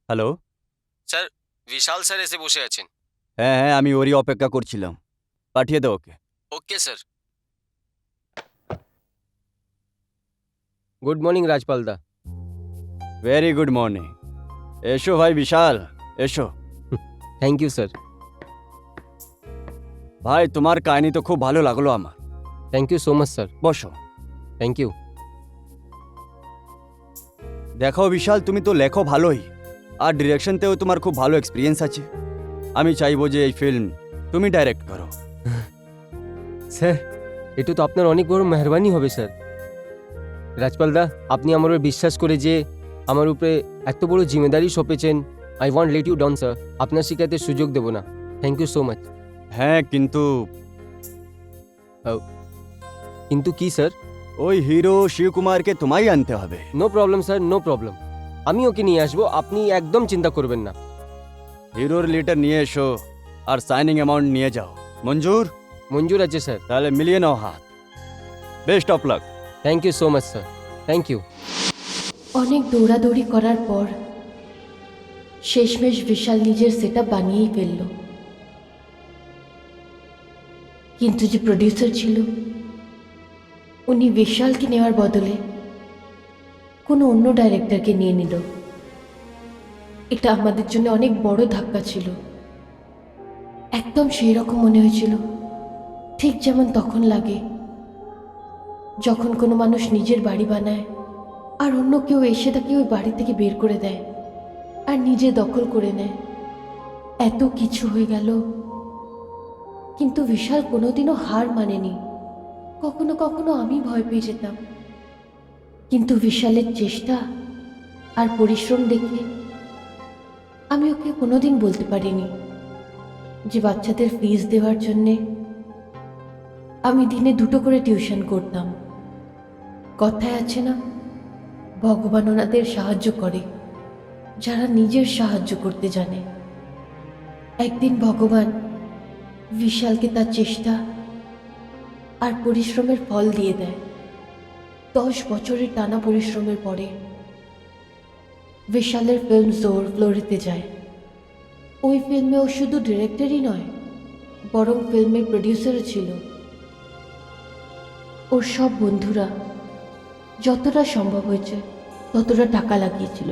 হ্যালো। স্যার, বিশাল স্যার এসে বসে আছেন। হ্যাঁ হ্যাঁ, আমি ওরই অপেক্ষা করছিলাম। পাঠিয়ে দাও ওকে। Okay sir. Good morning Rajpal দা। Very good morning. এসো ভাই বিশাল, এসো। Thank you sir. ভাই, তোমার কাহিনী তো খুব ভালো লাগলো আমার। Thank you so much sir. বসো। Thank you. দেখো বিশাল, তুমি তো লেখো ভালোই, আর ডিরেকশনতেও তোমার খুব ভালো এক্সপিরিয়েন্স আছে। আমি চাইবো যে এই ফিল্ম তুমি ডাইরেক্ট করো। স্যার, এটা তো আপনার অনেক বড় মেহরবানি হবে স্যার। রাজপাল দা, আপনি আমার উপর বিশ্বাস করে যে আমার উপরে এত বড় জিম্মেদারি সঁপেছেন, I want let you down sir. আপনার শিখাতে সুযোগ দেবো না। Thank you so much. হ্যাঁ, কিন্তু কিন্তু কি স্যার? ওই হিরো শিবকুমারকে তোমায় আনতে হবে। No problem sir, no problem. আমি ওকে নিয়ে আসবো, আপনি একদম চিন্তা করবেন না। হিরোর লিটার নিয়ে এসো আর সাইনিং অ্যামাউন্ট নিয়ে যাও। মঞ্জুর? মঞ্জুর আছে স্যার। তাহলে মিলিয়ে নাও হাত। Best of luck. Thank you so much sir, thank you. অনেক দৌড়াদৌড়ি করার পর শেষমেশ বিশাল নিজের সেট বানিয়েই ফেলল। কিন্তু যে প্রডিউসার ছিল, উনি বিশালকে নেওয়ার বদলে কোনো অন্য ডাইরেক্টরকে নিয়ে নিল। এটা আমাদের জন্য অনেক বড় ধাক্কা ছিল। একদম সেই রকম মনে হয়েছিল, ঠিক যেমন তখন লাগে যখন কোনো মানুষ নিজের বাড়ি বানায় আর অন্য কেউ এসে তাকে ওই বাড়ি থেকে বের করে দেয় আর নিজে দখল করে নেয়। এত কিছু হয়ে গেল, কিন্তু বিশাল কোনোদিনও হার মানেনি। কখনো কখনো আমি ভয় পেয়ে যেতাম, কিন্তু বিশালের চেষ্টা আর পরিশ্রম দেখে আমি ওকে কোনোদিন বলতে পারিনি যে বাচ্চাদের ফিস দেওয়ার জন্যে আমি দিনে 2টো করে টিউশন করতাম। কথায় আছে না, ভগবান ওনাদের সাহায্য করে যারা নিজের সাহায্য করতে জানে। একদিন ভগবান বিশালকে তার চেষ্টা আর পরিশ্রমের ফল দিয়ে দেয়। 10 বছরের টানা পরিশ্রমের পরে বিশালের ফিল্ম জোর ফ্লোরিতে যায়। ওই ফিল্মে ও শুধু ডিরেক্টরই নয়, বরং ফিল্মের প্রডিউসারও ছিল। ওর সব বন্ধুরা যতটা সম্ভব হয়েছে ততটা টাকা লাগিয়েছিল।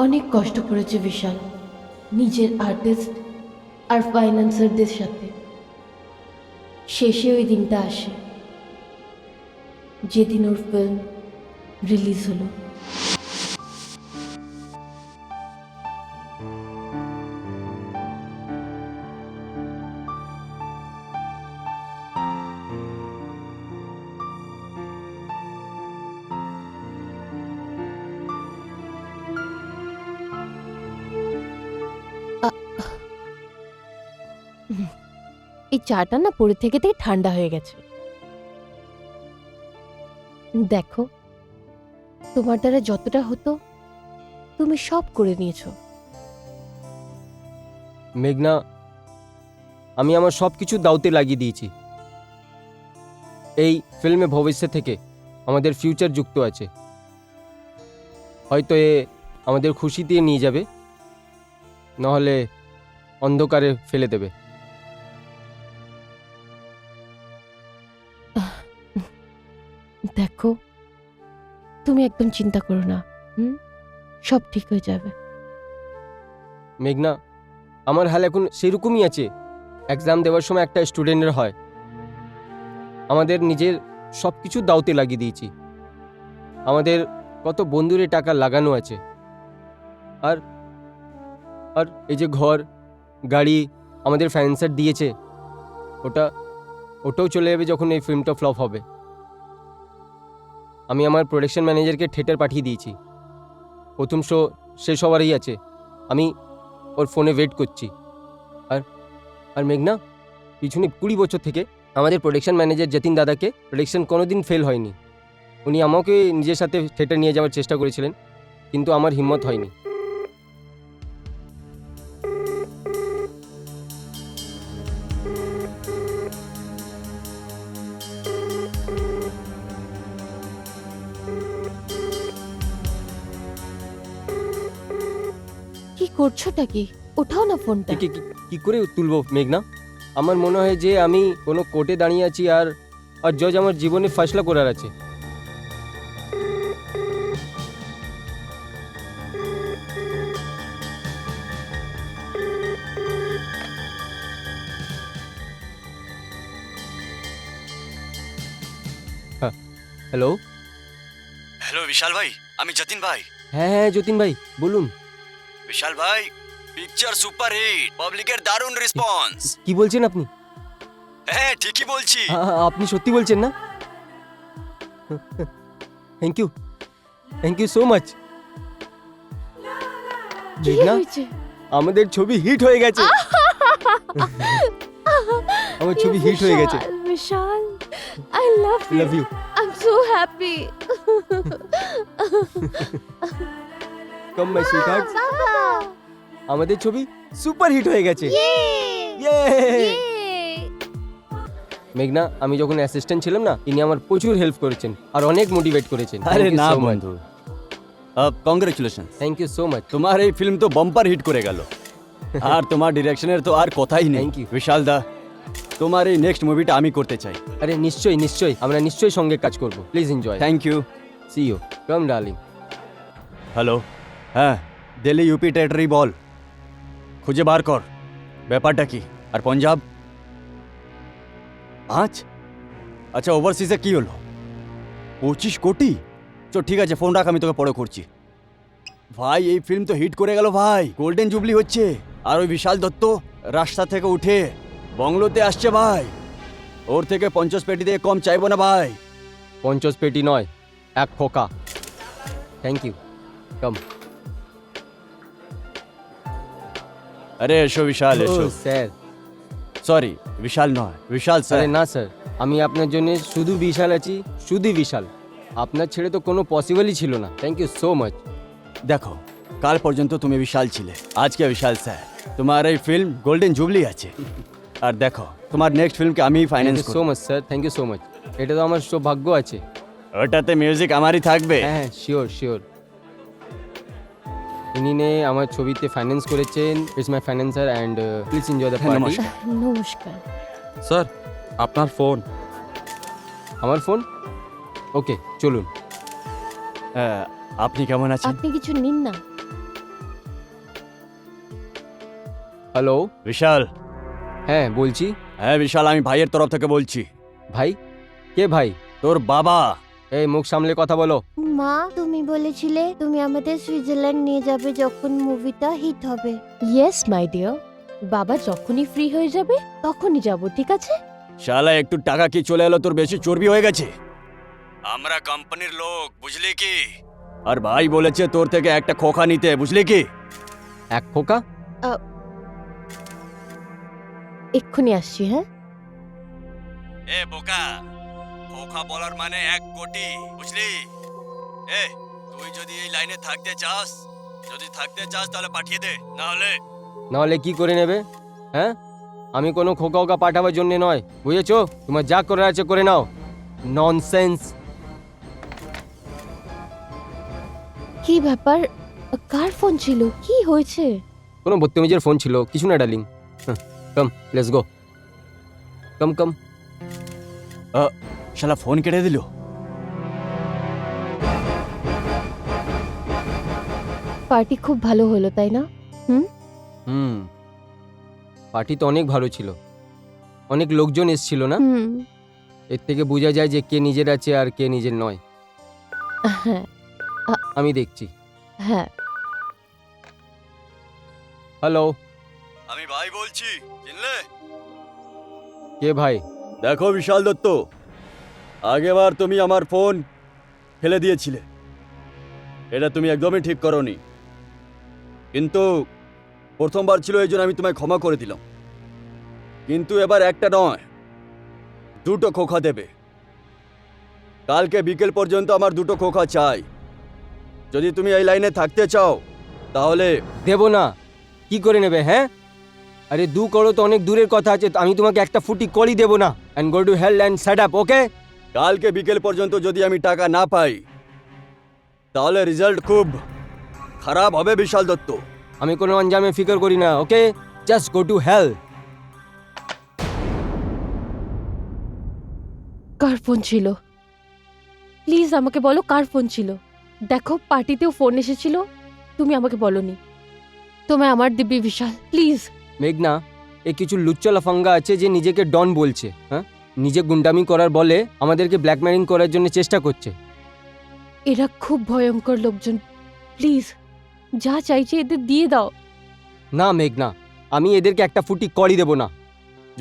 অনেক কষ্ট করেছে বিশাল নিজের আর্টিস্ট আর ফাইন্যান্সারদের সাথে। শেষে ওই দিনটা আসে যেদিন ওর ফিল্ম রিলিজ হলো। এই চাটা না পরে থেকে ঠান্ডা হয়ে গেছে। দেখো, তোমার দ্বারা যতটা হতো তুমি সব করে নিয়েছো। মেঘনা, আমি আমার সব কিছু দাওতে লাগিয়ে দিয়েছি। এই ফিল্মে ভবিষ্যৎ থেকে আমাদের ফিউচার যুক্ত আছে। হয়তো এ আমাদের খুশি দিয়ে নিয়ে যাবে, নাহলে অন্ধকারে ফেলে দেবে। দেখো, তুমি একদম চিন্তা করো না, সব ঠিক হয়ে যাবে। মেঘনা, আমার হাল এখন সেরকমই আছে। এক্সাম দেওয়ার সময় একটা স্টুডেন্টের হয়। আমাদের নিজের সব কিছু দাওতে লাগিয়ে দিয়েছি। আমাদের কত বন্ধুরে টাকা লাগানো আছে, আর আর এই যে ঘর গাড়ি আমাদের ফাইন্যান্সার দিয়েছে, ওটাও চলে যাবে যখন এই ফিল্মটা ফ্লপ হবে। আমি আমার প্রোডাকশন ম্যানেজারকে থিয়েটার পাঠিয়ে দিয়েছি। প্রথম শো শেষ হওয়ারই আছে, আমি ওর ফোনে ওয়েট করছি। আর মেঘনা, পিছনে 20 বছর থেকে আমাদের প্রোডাকশন ম্যানেজার যতীন দাদাকে প্রোডাকশন কোনোদিন ফেল হয়নি। উনি আমাকে নিজের সাথে থিয়েটার নিয়ে যাওয়ার চেষ্টা করেছিলেন, কিন্তু আমার হিম্মত হয়নি। কি করছোটা কি? ওঠাও না ফোনটা। কি করে তুলবো মেঘনা? আমার মনে হয় যে আমি কোনো কোর্টে দাঁড়িয়ে আছি, আর জজ আমার জীবনে ফয়সলা করার আছে। হ্যালো হ্যালো বিশাল ভাই, আমি যতীন ভাই। হ্যাঁ হ্যাঁ যতীন ভাই বলুন। বিশাল ভাই, পিকচার সুপার হিট, পাবলিকের দারুণ রেসপন্স। কি বলছেন আপনি? হ্যাঁ ঠিকই বলছি। আপনি সত্যি বলছেন না? Thank you so much. কি মেঘনা, হয়েছে? আমাদের ছবি হিট হয়ে গেছে। আমার ছবি হিট হয়ে গেছে। Bishal, I love love you. I am so happy. Come my sweetheart, বাবা, আমাদের ছবি সুপার হিট হয়ে গেছে। ইয়ে ইয়ে! মেঘনা, আমি যখন অ্যাসিস্ট্যান্ট ছিলাম না, ইনি আমার প্রচুর হেল্প করেছেন আর অনেক মোটিভেট করেছেন। আরে না বন্ধু, congratulation. Thank you so much. তোমার এই ফিল্ম তো বাম্পার হিট করে গেল। আর তোমার ডিরেকশনের তো আর কথাই নেই। Thank you. বিশাল দা, তোমার এই নেক্সট মুভিটা আমি করতে চাই। আরে নিশ্চয়ই আমরা নিশ্চয়ই সঙ্গে কাজ করব। Please enjoy. Thank you. See you. Come darling. Hello, হ্যাঁ দিল্লি ইউপি টেরিটরি বল, খুঁজে বার কর ব্যাপারটা কি। আর পাঞ্জাব? আচ্ছা, ওভারসিজে কি হলো? 25 কোটি? ঠিক আছে, ফোন রাখ, আমি তোকে পরে করছি। ভাই এই ফিল্ম তো হিট করে গেল ভাই, গোল্ডেন জুবলি হচ্ছে। আর ওই বিশাল দত্ত রাস্তা থেকে উঠে বংলোতে আসছে ভাই। ওর থেকে 50 পেটি দিয়ে কম চাইবো না ভাই। 50 পেটি নয়, এক খোকা। Thank you. কাম। আরে এসো বিশাল, এসো। স্যার। সরি, বিশাল নয়, বিশাল স্যার। আরে না স্যার, আমি আপনার জন্য শুধু বিশাল আছি, শুধু বিশাল। আপনার ছেড়ে তো কোনো পসিবলই ছিল না। Thank you so much. দেখো, কাল পর্যন্ত তুমি বিশাল ছিলে, আজকে বিশাল স্যার। তোমার এই ফিল্ম গোল্ডেন জুবলি আছে। আর দেখো, তোমার নেক্সট ফিল্মকে আমি থ্যাংক ফাইন্যান্স ইউ সো করব। Much sir, thank you so much. এটা তো আমার সৌভাগ্য আছে। ওটাতে মিউজিক আমারই থাকবে। হ্যাঁ শিওর। ইনি আমার ছবিতে ফাইন্যান্স করেছেন। It's my financer and please enjoy the party. নমস্কার। নমস্কার। স্যার আপনার ফোন। আমার ফোন? ওকে চলুন। আপনি কেমন আছেন? আপনি কিছু নিন না। হ্যালো। বিশাল? হ্যাঁ বলছি। হ্যাঁ বিশাল, আমি ভাইয়ের তরফ থেকে বলছি। ভাই? কে ভাই? তোর বাবা। এই মুখ সামলে কথা বলো। মা, তুমি বলেছিলে তুমি আমাদের সুইজারল্যান্ড নিয়ে যাবে যখন মুভিটা হিট হবে। ইয়েস মাই ডিয়ার, বাবা যখনই ফ্রি হয়ে যাবে তখনই যাব, ঠিক আছে? শালা একটু টাকা কি চলে এলো, তোর বেশি চর্বি হয়ে গেছে। আমরা কোম্পানির লোক, বুঝলি কি? আর ভাই বলেছে তোর থেকে একটা খোকা নিতে, বুঝলি কি? এক খোকা? এক্ষুনি আসছি। হ্যাঁ, এ বোকা, খোকা বলার মানে 1 কোটি, বুঝলি? এ তুই যদি এই লাইনে থাকতে চাস তাহলে পাঠিয়ে দে, নাহলে কি করে নেবে? হ্যাঁ, আমি কোনো খোকা ওকা পাঠাবার জন্য নয়, বুঝেছো? তোমার যা করার আছে করে নাও। ননসেন্স। কি ব্যাপার? কার ফোন ছিল? কি হয়েছে? কোনো বদতমিজের ফোন ছিল, কিছু না ডার্লিং। Come let's go. কাম। শালা ফোন কেটে দিল। পার্টি খুব ভালো হলো, তাই না? পার্টি তো অনেক ভালো ছিল, অনেক লোকজন এসেছিল না? এর থেকে বোঝা যায় যে কে নিজের আছে আর কে নিজের নয়। হ্যাঁ আমি দেখছি। হ্যাঁ। হ্যালো। আমি ভাই বলছি, চিনলে? কে ভাই? দেখো বিশাল দত্ত, আগেবার তুমি আমার ফোন ফেলে দিয়েছিলে, এটা তুমি একদমই ঠিক করোনি। কিন্তু প্রথমবার ছিল, এই জন্য আমি তোমায় ক্ষমা করে দিলাম। কিন্তু এবার একটা নয়, 2টো খোকা দেবে। কালকে বিকেল পর্যন্ত আমার 2টো খোকা চাই। যদি তুমি এই লাইনে থাকতে চাও তাহলে। দেব না? কি করে নেবে? হ্যাঁ, আরে 2 করো তো অনেক দূরের কথা আছে। আমি তোমাকে একটা ফুটি কলই দেব না। And go to hell and set up, okay? কালকে বিকেল পর্যন্ত যদি আমি টাকা না পাই তাহলে রেজাল্ট খুব খারাপ হবে বিশাল দত্ত। আমি কোনো অঞ্জামে ফিকর করি না, okay? Just go to hell. কার ফোন ছিল? প্লিজ আমাকে বলো কার ফোন ছিল। দেখো, পার্টিতেও ফোন এসেছিল, তুমি আমাকে বলনি। তোমায় আমার দিব্যি বিশাল, প্লিজ। মেঘনা, এ কিছু লুচ্চা লাফাঙ্গা আছে যে নিজেকে ডন বলছে। হ্যাঁ, নিজে গুন্ডামি করার বলে আমাদেরকে ব্ল্যাকমেলিং করার জন্য চেষ্টা করছে। এরা খুব ভয়ঙ্কর লোকজন। প্লিজ, যা চাইছে এদের দিয়ে দাও। না মেঘনা, আমি এদেরকে একটা ফুটি কড়ই দেবো না।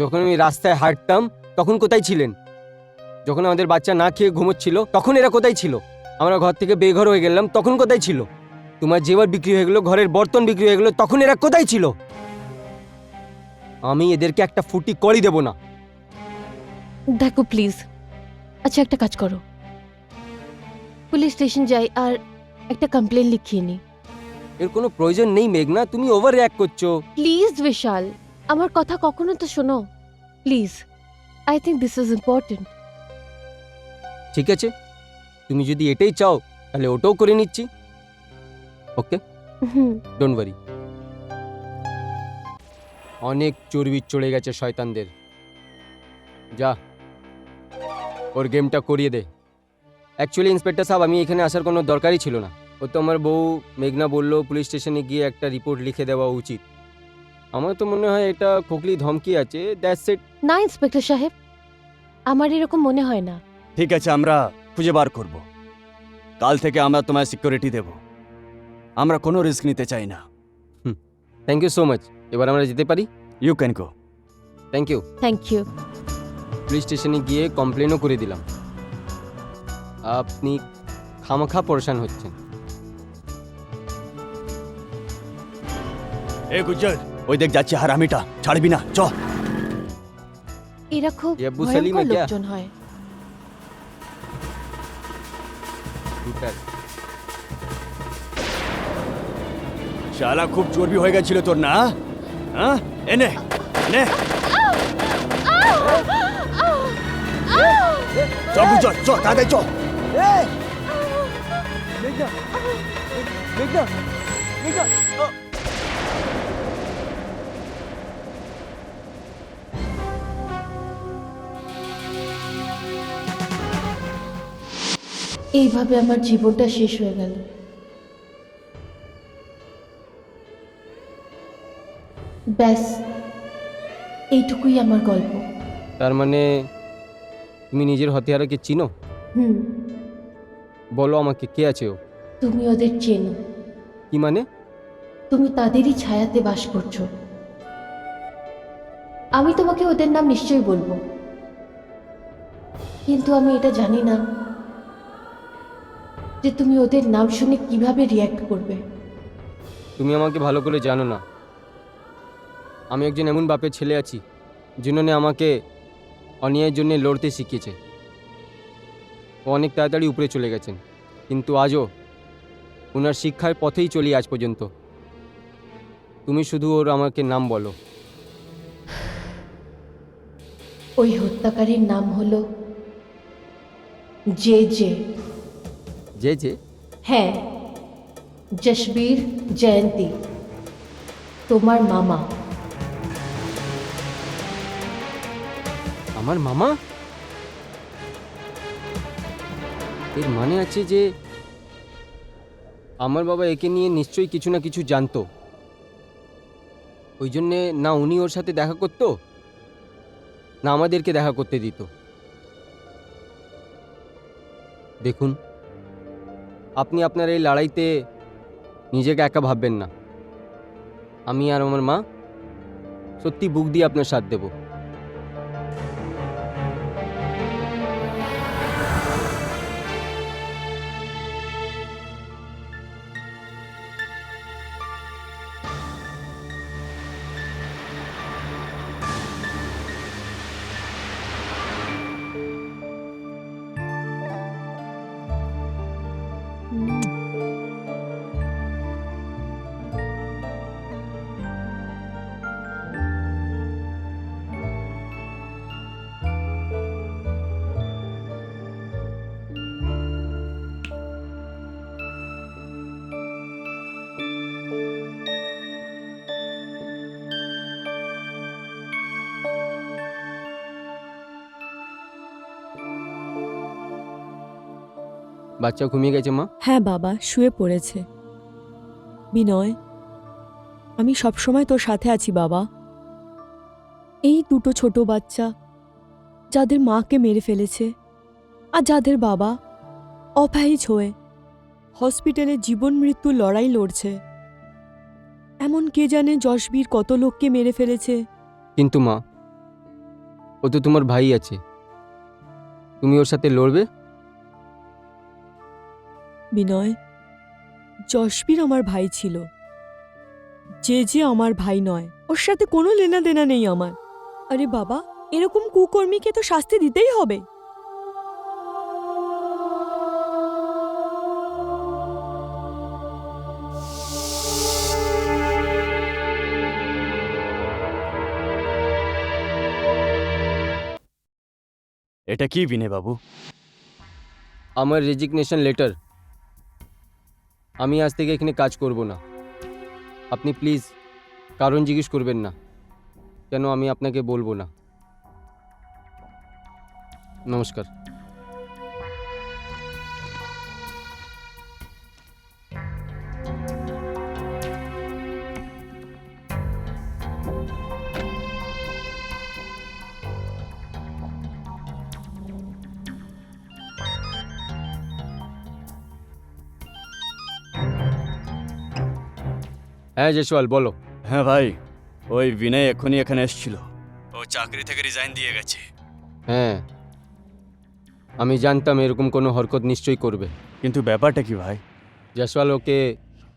যখন আমি রাস্তায় হাঁটতাম তখন কোথায় ছিলেন? যখন আমাদের বাচ্চা না খেয়ে ঘুমোচ্ছিল তখন এরা কোথায় ছিল? আমরা ঘর থেকে বেঘর হয়ে গেলাম তখন কোথায় ছিল? তোমার জেওয়ার বিক্রি হয়ে গেলো, ঘরের বর্তন বিক্রি হয়ে গেলো, তখন এরা কোথায় ছিল? আমি এদেরকে একটা ফুটি কড়ই দেবো না। দেখো প্লিজ, আচ্ছা একটা কাজ করো, পুলিশ স্টেশন যাই আর একটা কমপ্লেন লিখিয়ে নি। এর কোনো প্রয়োজন নেই মেঘনা, তুমি ওভার রিঅ্যাক্ট করছো। প্লিজ বিশাল, আমার কথা কখনো তো শোনো please. I think this is important. ঠিক আছে, তুমি যদি এটাই চাও তাহলে ওটাও করে নিচ্ছি। Okay, hmm. Don't worry. অনেক চর্বি চড়ে গেছে শয়তানদের। যা, ওর গেমটা করিয়ে দে। অ্যাকচুয়ালি ইন্সপেক্টর সাহেব, আমি এখানে আসার কোনো দরকারই ছিল না। ও তো আমার বউ মেঘনা বলল পুলিশ স্টেশনে গিয়ে একটা রিপোর্ট লিখে দেওয়া উচিত। আমার তো মনে হয় এটা খোকলি ধমকি আছে, দ্যাটস ইট। না ইন্সপেক্টর সাহেব, আমার এরকম মনে হয় না। ঠিক আছে, আমরা খুঁজে বার করব। কাল থেকে আমরা তোমায় সিকিউরিটি দেব। আমরা কোনো রিস্ক নিতে চাই না। Thank you so much. এবার আমরা যেতে পারি? You can go. Thank you. Thank you. Police স্টেশনে গিয়ে কমপ্লেনও করে দিলাম। আপনি খামাখা পরেশান হচ্ছেন। এ গুজ্জর, ওই দেখ যাচ্ছে হারামিটা, ছাড়বি না, চ। এরা খুব ये अब्बू सलीम है ভয়ঙ্কর क्या? লোকজন হয়। শালা খুব চর্বি হয়ে গেছিল তোর, না? হ্যাঁ, এনে নে। চ গুজ্জর, চ তাড়াতাড়ি চ। এইভাবে আমার জীবনটা শেষ হয়ে গেল। ব্যাস, এইটুকুই আমার গল্প। তার মানে তুমি নিজের হত্যারাকে চিনো? হুম। বলো আমাকে, কে আছে ও? তুমি ওদের চেনো, কি মানে? তুমি তাদেরই ছায়াতে বাস করছো। আমি তোমাকে ওদের নাম নিশ্চয়ই বলবো, কিন্তু আমি এটা জানি না যে তুমি ওদের নাম শুনে কিভাবে রিয়্যাক্ট করবে। তুমি আমাকে ভালো করে জানো না। আমি একজন এমন বাপের ছেলে আছি যিনি আমাকে অন্যায়ের জন্য লড়তে শিখিয়েছে। ও অনেক তাড়াতাড়ি উপরে চলে গেছেন, কিন্তু আজও ওনার শিক্ষার পথেই চলি আজ পর্যন্ত। তুমি শুধু ওর আমাকে নাম বলো। ওই হত্যাকারীর নাম হলো জে জে। যে যে? হ্যাঁ, জশবীর জয়ন্তী, তোমার মামা। আমার মামা? এর মানে আছে যে আমার বাবা একে নিয়ে নিশ্চয়ই কিছু না কিছু জানতো। ওই জন্যে না উনি ওর সাথে দেখা করতো, না আমাদেরকে দেখা করতে দিত। দেখুন, আপনি আপনার এই লড়াইতে নিজেকে একা ভাববেন না। আমি আর আমার মা সত্যি বুক দিয়ে আপনার সাথ দেব। বাচ্চা ঘুমিয়ে গেছে মা? হ্যাঁ বাবা, শুয়ে পড়েছে। বিনয়, আমি সবসময় তোর সাথে আছি বাবা। এই দুটো ছোট বাচ্চা যাদের মাকে মেরে ফেলেছে আর যাদের বাবা অপাহিজ হয়ে হসপিটালে জীবন মৃত্যু লড়াই লড়ছে। এমন কে জানে যশবীর কত লোককে মেরে ফেলেছে। কিন্তু মা, ও তো তোমার ভাই আছে, তুমি ওর সাথে লড়বে? বিনয়, যশবীর আমার ভাই ছিল, যে আমার ভাই নয়, ওর সাথে কোনো লেনা দেনা নেই আমার। আরে বাবা, এরকম কুকর্মীকে তো শাস্তি দিতেই হবে। এটা কি বিনয় বাবু? আমার রেজিগনেশন লেটার। আমি আজ থেকে এখানে কাজ করব না। আপনি প্লিজ কারণ জিজ্ঞেস করবেন না, কেন আমি আপনাকে বলবো না। নমস্কার। হ্যাঁ জয়সওয়াল, বলো। হ্যাঁ ভাই, ওই বিনয় এখনই এখানে এসেছিল। ও চাকরি থেকে রিজাইন দিয়ে গেছে। হ্যাঁ, আমি জানতাম এরকম কোনো হরকত নিশ্চয়ই করবে। কিন্তু ব্যাপারটা কি ভাই? জয়সওয়াল, ওকে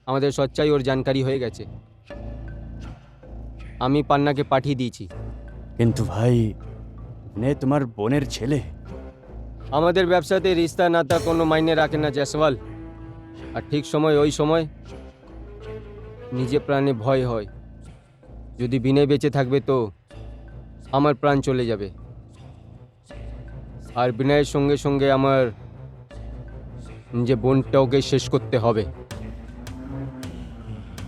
আমাদের সচ্চাই ওর জানকারি হয়ে গেছে। আমি পান্নাকে পাঠিয়ে দিয়েছি। কিন্তু ভাই, বিনয় তোমার বোনের ছেলে। আমাদের ব্যবসাতে রিস্তা নাতা কোনো মাইনে রাখে না জয়সওয়াল। আর ঠিক সময় ওই সময় নিজে প্রাণে ভয় হয়। যদি বিনয় বেঁচে থাকবে তো আমার প্রাণ চলে যাবে, আর বিনয়ের সঙ্গে সঙ্গে আমার নিজে বোনটাকে শেষ করতে হবে।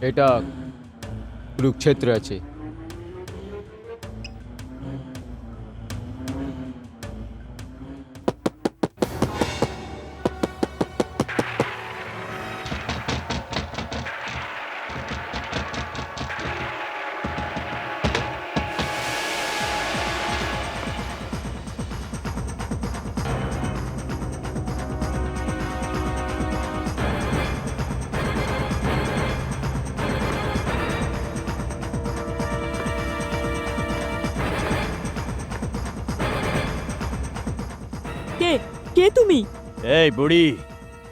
এটা কুরুক্ষেত্র আছে। কে কে তুমি? এই বুড়ি,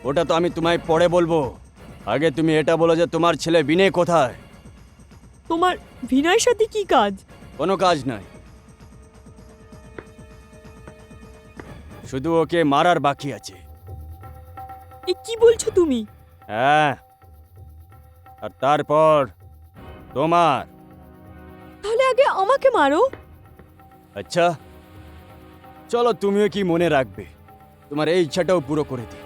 ওটা তো আমি তোমায় পরে বলবো। আগে তুমি এটা বলো যে তোমার ছেলে বিনয় কোথায়? তোমার বিনয়ের সাথে কি কাজ? কোনো কাজ নাই, শুধু ওকে মারার বাকি আছে। এ কি বলছো তুমি? হ্যাঁ, আর তারপর তোমার। তাহলে আগে আমাকে মারো। আচ্ছা চলো, তুমিও কি মনে রাখবে? তোমার এই ইচ্ছাটাও পুরো করে দিই।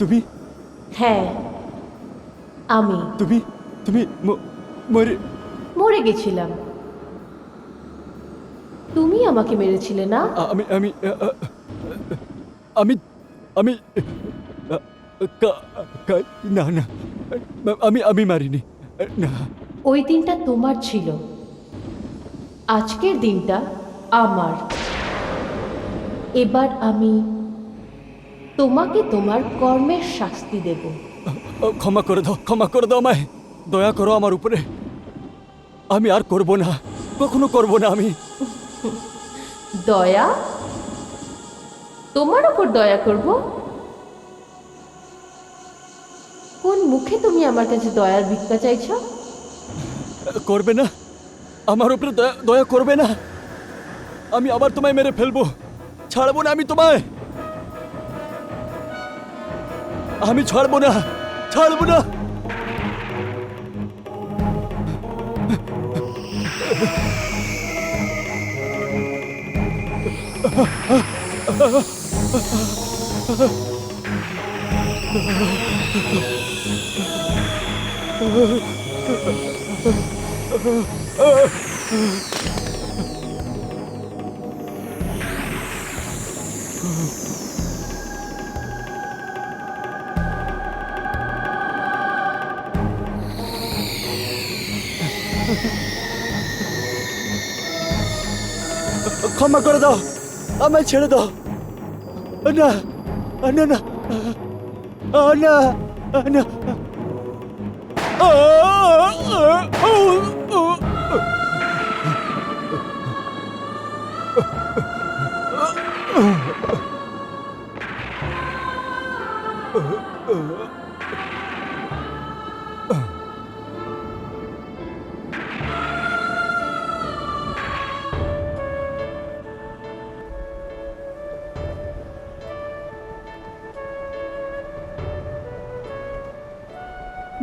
তুমি হ্যাঁ, আমি তুমি তুমি মরে মরে গেছিলাম। তুমি আমাকে মেরেছিলে না? আমি আমি আমি আমি না না, আমি আমি মারিনি না। ওই দিনটা তোমার ছিল, আজকের দিনটা আমার। এবার আমি তোমাকে তোমার কর্মের শাস্তি দেব। ক্ষমা করে দাও, ক্ষমা করে দাও আমায়, দয়া করো আমার উপরে। আমি আর করব না, কখনো করব না আমি। দয়া? তোমার উপর দয়া করব? কোন মুখে তুমি আমার কাছে দয়ার ভিক্ষা চাইছো? করবে না, আমার উপরে দয়া দয়া করবে না। আমি আবার তোমায় মেরে ফেলবো, ছাড়বো না আমি তোমায়। আমি ছাড়বো না, ছাড়বো না। ক্ষমা করে দাও, আমায় ছেড়ে দাও। না না না না না।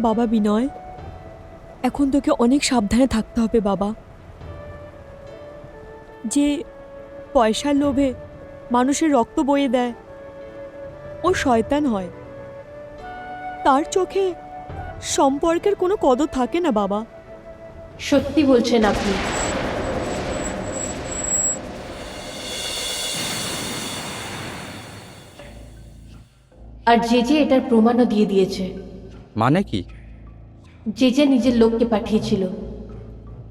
বাবা বিনয়, এখন তোকে অনেক সাবধানে থাকতে হবে বাবা। যে পয়সার লোভে মানুষের রক্ত বয়ে দেয়, ও শয়তান হয়। তার চোখে সম্পর্কের কোনো কদর থাকে না বাবা। সত্যি বলছেন আপনি। আর যে যে এটার প্রমাণও দিয়ে দিয়েছে। মানে কি? যে যে নিজের লোককে পাঠিয়েছিল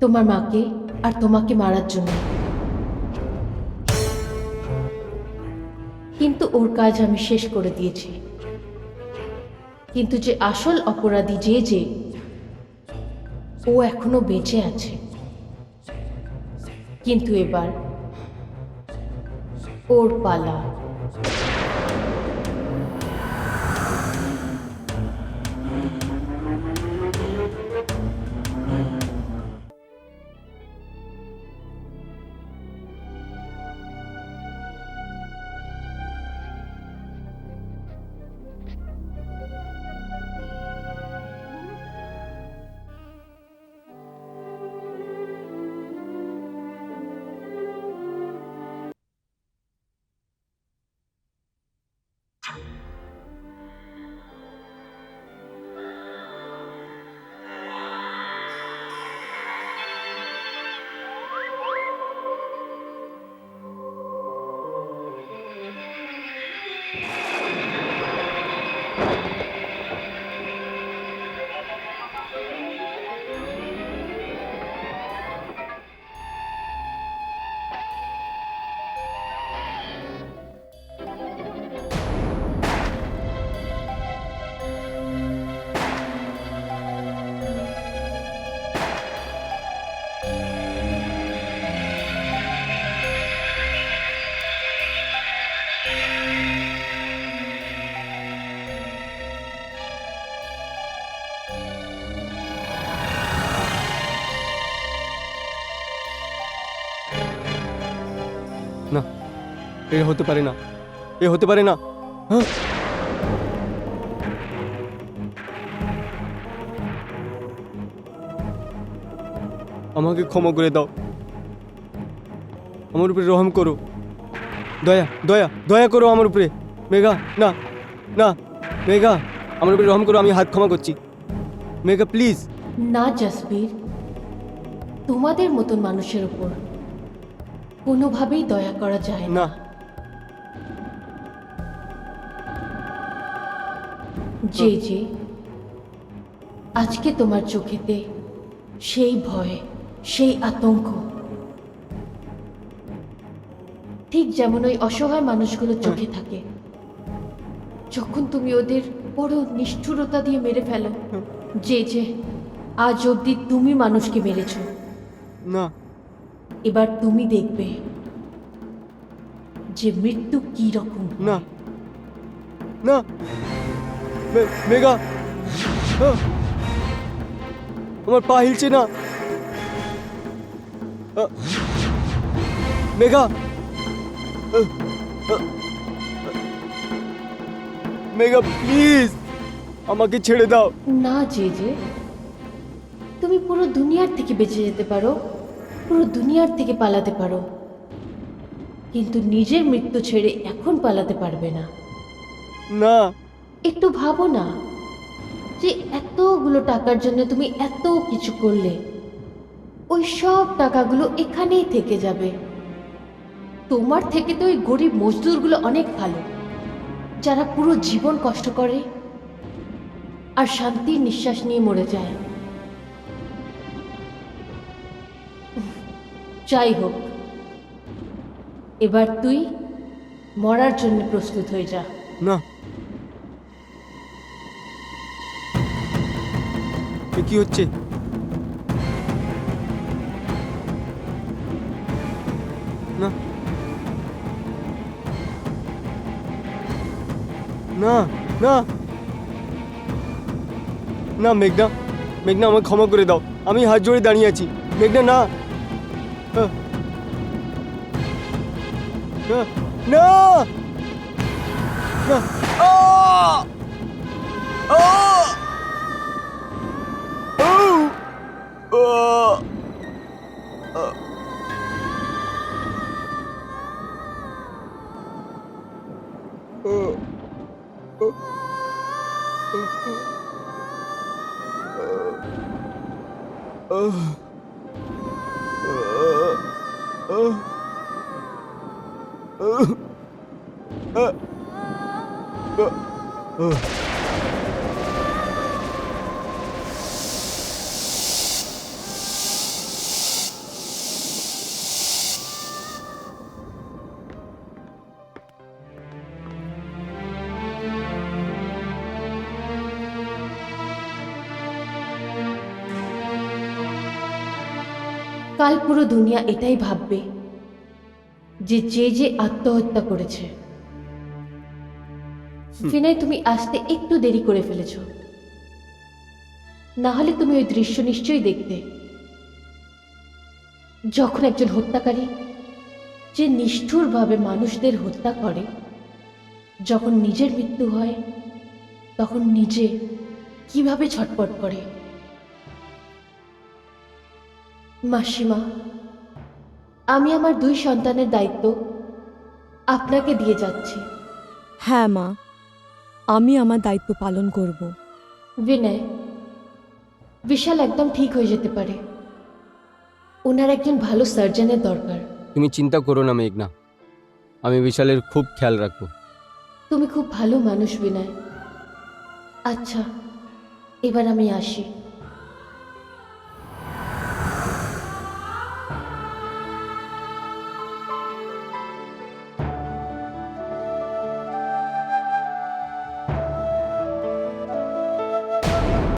তোমার মাকে আর তোমাকে মারার জন্য, কিন্তু ওর কাজ আমি শেষ করে দিয়েছি। কিন্তু যে আসল অপরাধী যে যে, ও এখনো বেঁচে আছে। কিন্তু এবার ওর পালা। না, এ হতে পারে না, এ হতে পারে না। হ্যাঁ, আমাকে ক্ষমা করে দাও, আমার উপরে রহম করো, দয়া দয়া দয়া করো আমার উপরে। মেঘা, না না, মেঘা আমার উপরে রহম করো, আমি হাত ক্ষমা করছি। মেঘা প্লিজ। না জাসবীর, তোমাদের মতন মানুষের উপর কোনোভাবেই দয়া করা যায় না। না, যে যে আজকে তোমার চোখেতে সেই ভয়, সেই আতঙ্ক, ঠিক যেমন ওই অসহায় মানুষগুলোর চোখে থাকে যখন তুমি ওদের বড় নিষ্ঠুরতা দিয়ে মেরে ফেলো। যে যে আজ অবধি তুমি মানুষকে মেরেছো, না, এবার তুমি দেখবে যে মৃত্যু কি রকম। না না, মেঘা, আমার পা হিলছে না। মেঘা, মেঘা প্লিজ আমাকে ছেড়ে দাও। না যে তুমি পুরো দুনিয়ার থেকে বেঁচে যেতে পারো, পুরো দুনিয়ার থেকে পালাতে পারো, কিন্তু নিজের মৃত্যু ছেড়ে এখন পালাতে পারবে না। না একটু ভাবো না যে এতগুলো টাকার জন্য তুমি এত কিছু করলে, ওই সব টাকাগুলো এখানেই থেকে যাবে। তোমার থেকে তো ওই গরিব মজদুরগুলো অনেক ভালো, যারা পুরো জীবন কষ্ট করে আর শান্তির নিঃশ্বাস নিয়ে মরে যায়। যাই হোক, এবার তুই মরার জন্য প্রস্তুত হয়ে যা। না, এ কি হচ্ছে? না না না না মেঘনা, মেঘনা আমাকে ক্ষমা করে দাও, আমি হাত জোড়ে দাঁড়িয়ে আছি। মেঘনা না, না না না, আ! আ! আউ! আ! কাল পুরো দুনিয়া এটাই ভাববে যে যে আত্মহত্যা করেছে। বিনয়, তুমি আসতে একটু দেরি করে ফেলেছ, না হলে তুমি ওই দৃশ্য নিশ্চয়ই দেখতে, যখন একজন হত্যাকারী যে নিষ্ঠুরভাবে মানুষদের হত্যা করে, যখন নিজের মৃত্যু হয় তখন নিজে কিভাবে ছটপট করে। মাসিমা, আমি আমার 2 সন্তানের দায়িত্ব আপনাকে দিয়ে যাচ্ছি। হ্যাঁ মা, আমি আমার দায়িত্ব পালন করব। বিনয়, বিশাল একদম ঠিক হয়ে যেতে পারে, ওনার একজন ভালো সার্জনের দরকার। তুমি চিন্তা করো না মেঘনা, আমি বিশালের খুব খেয়াল রাখবো। তুমি খুব ভালো মানুষ বিনয়। আচ্ছা, এবার আমি আসি।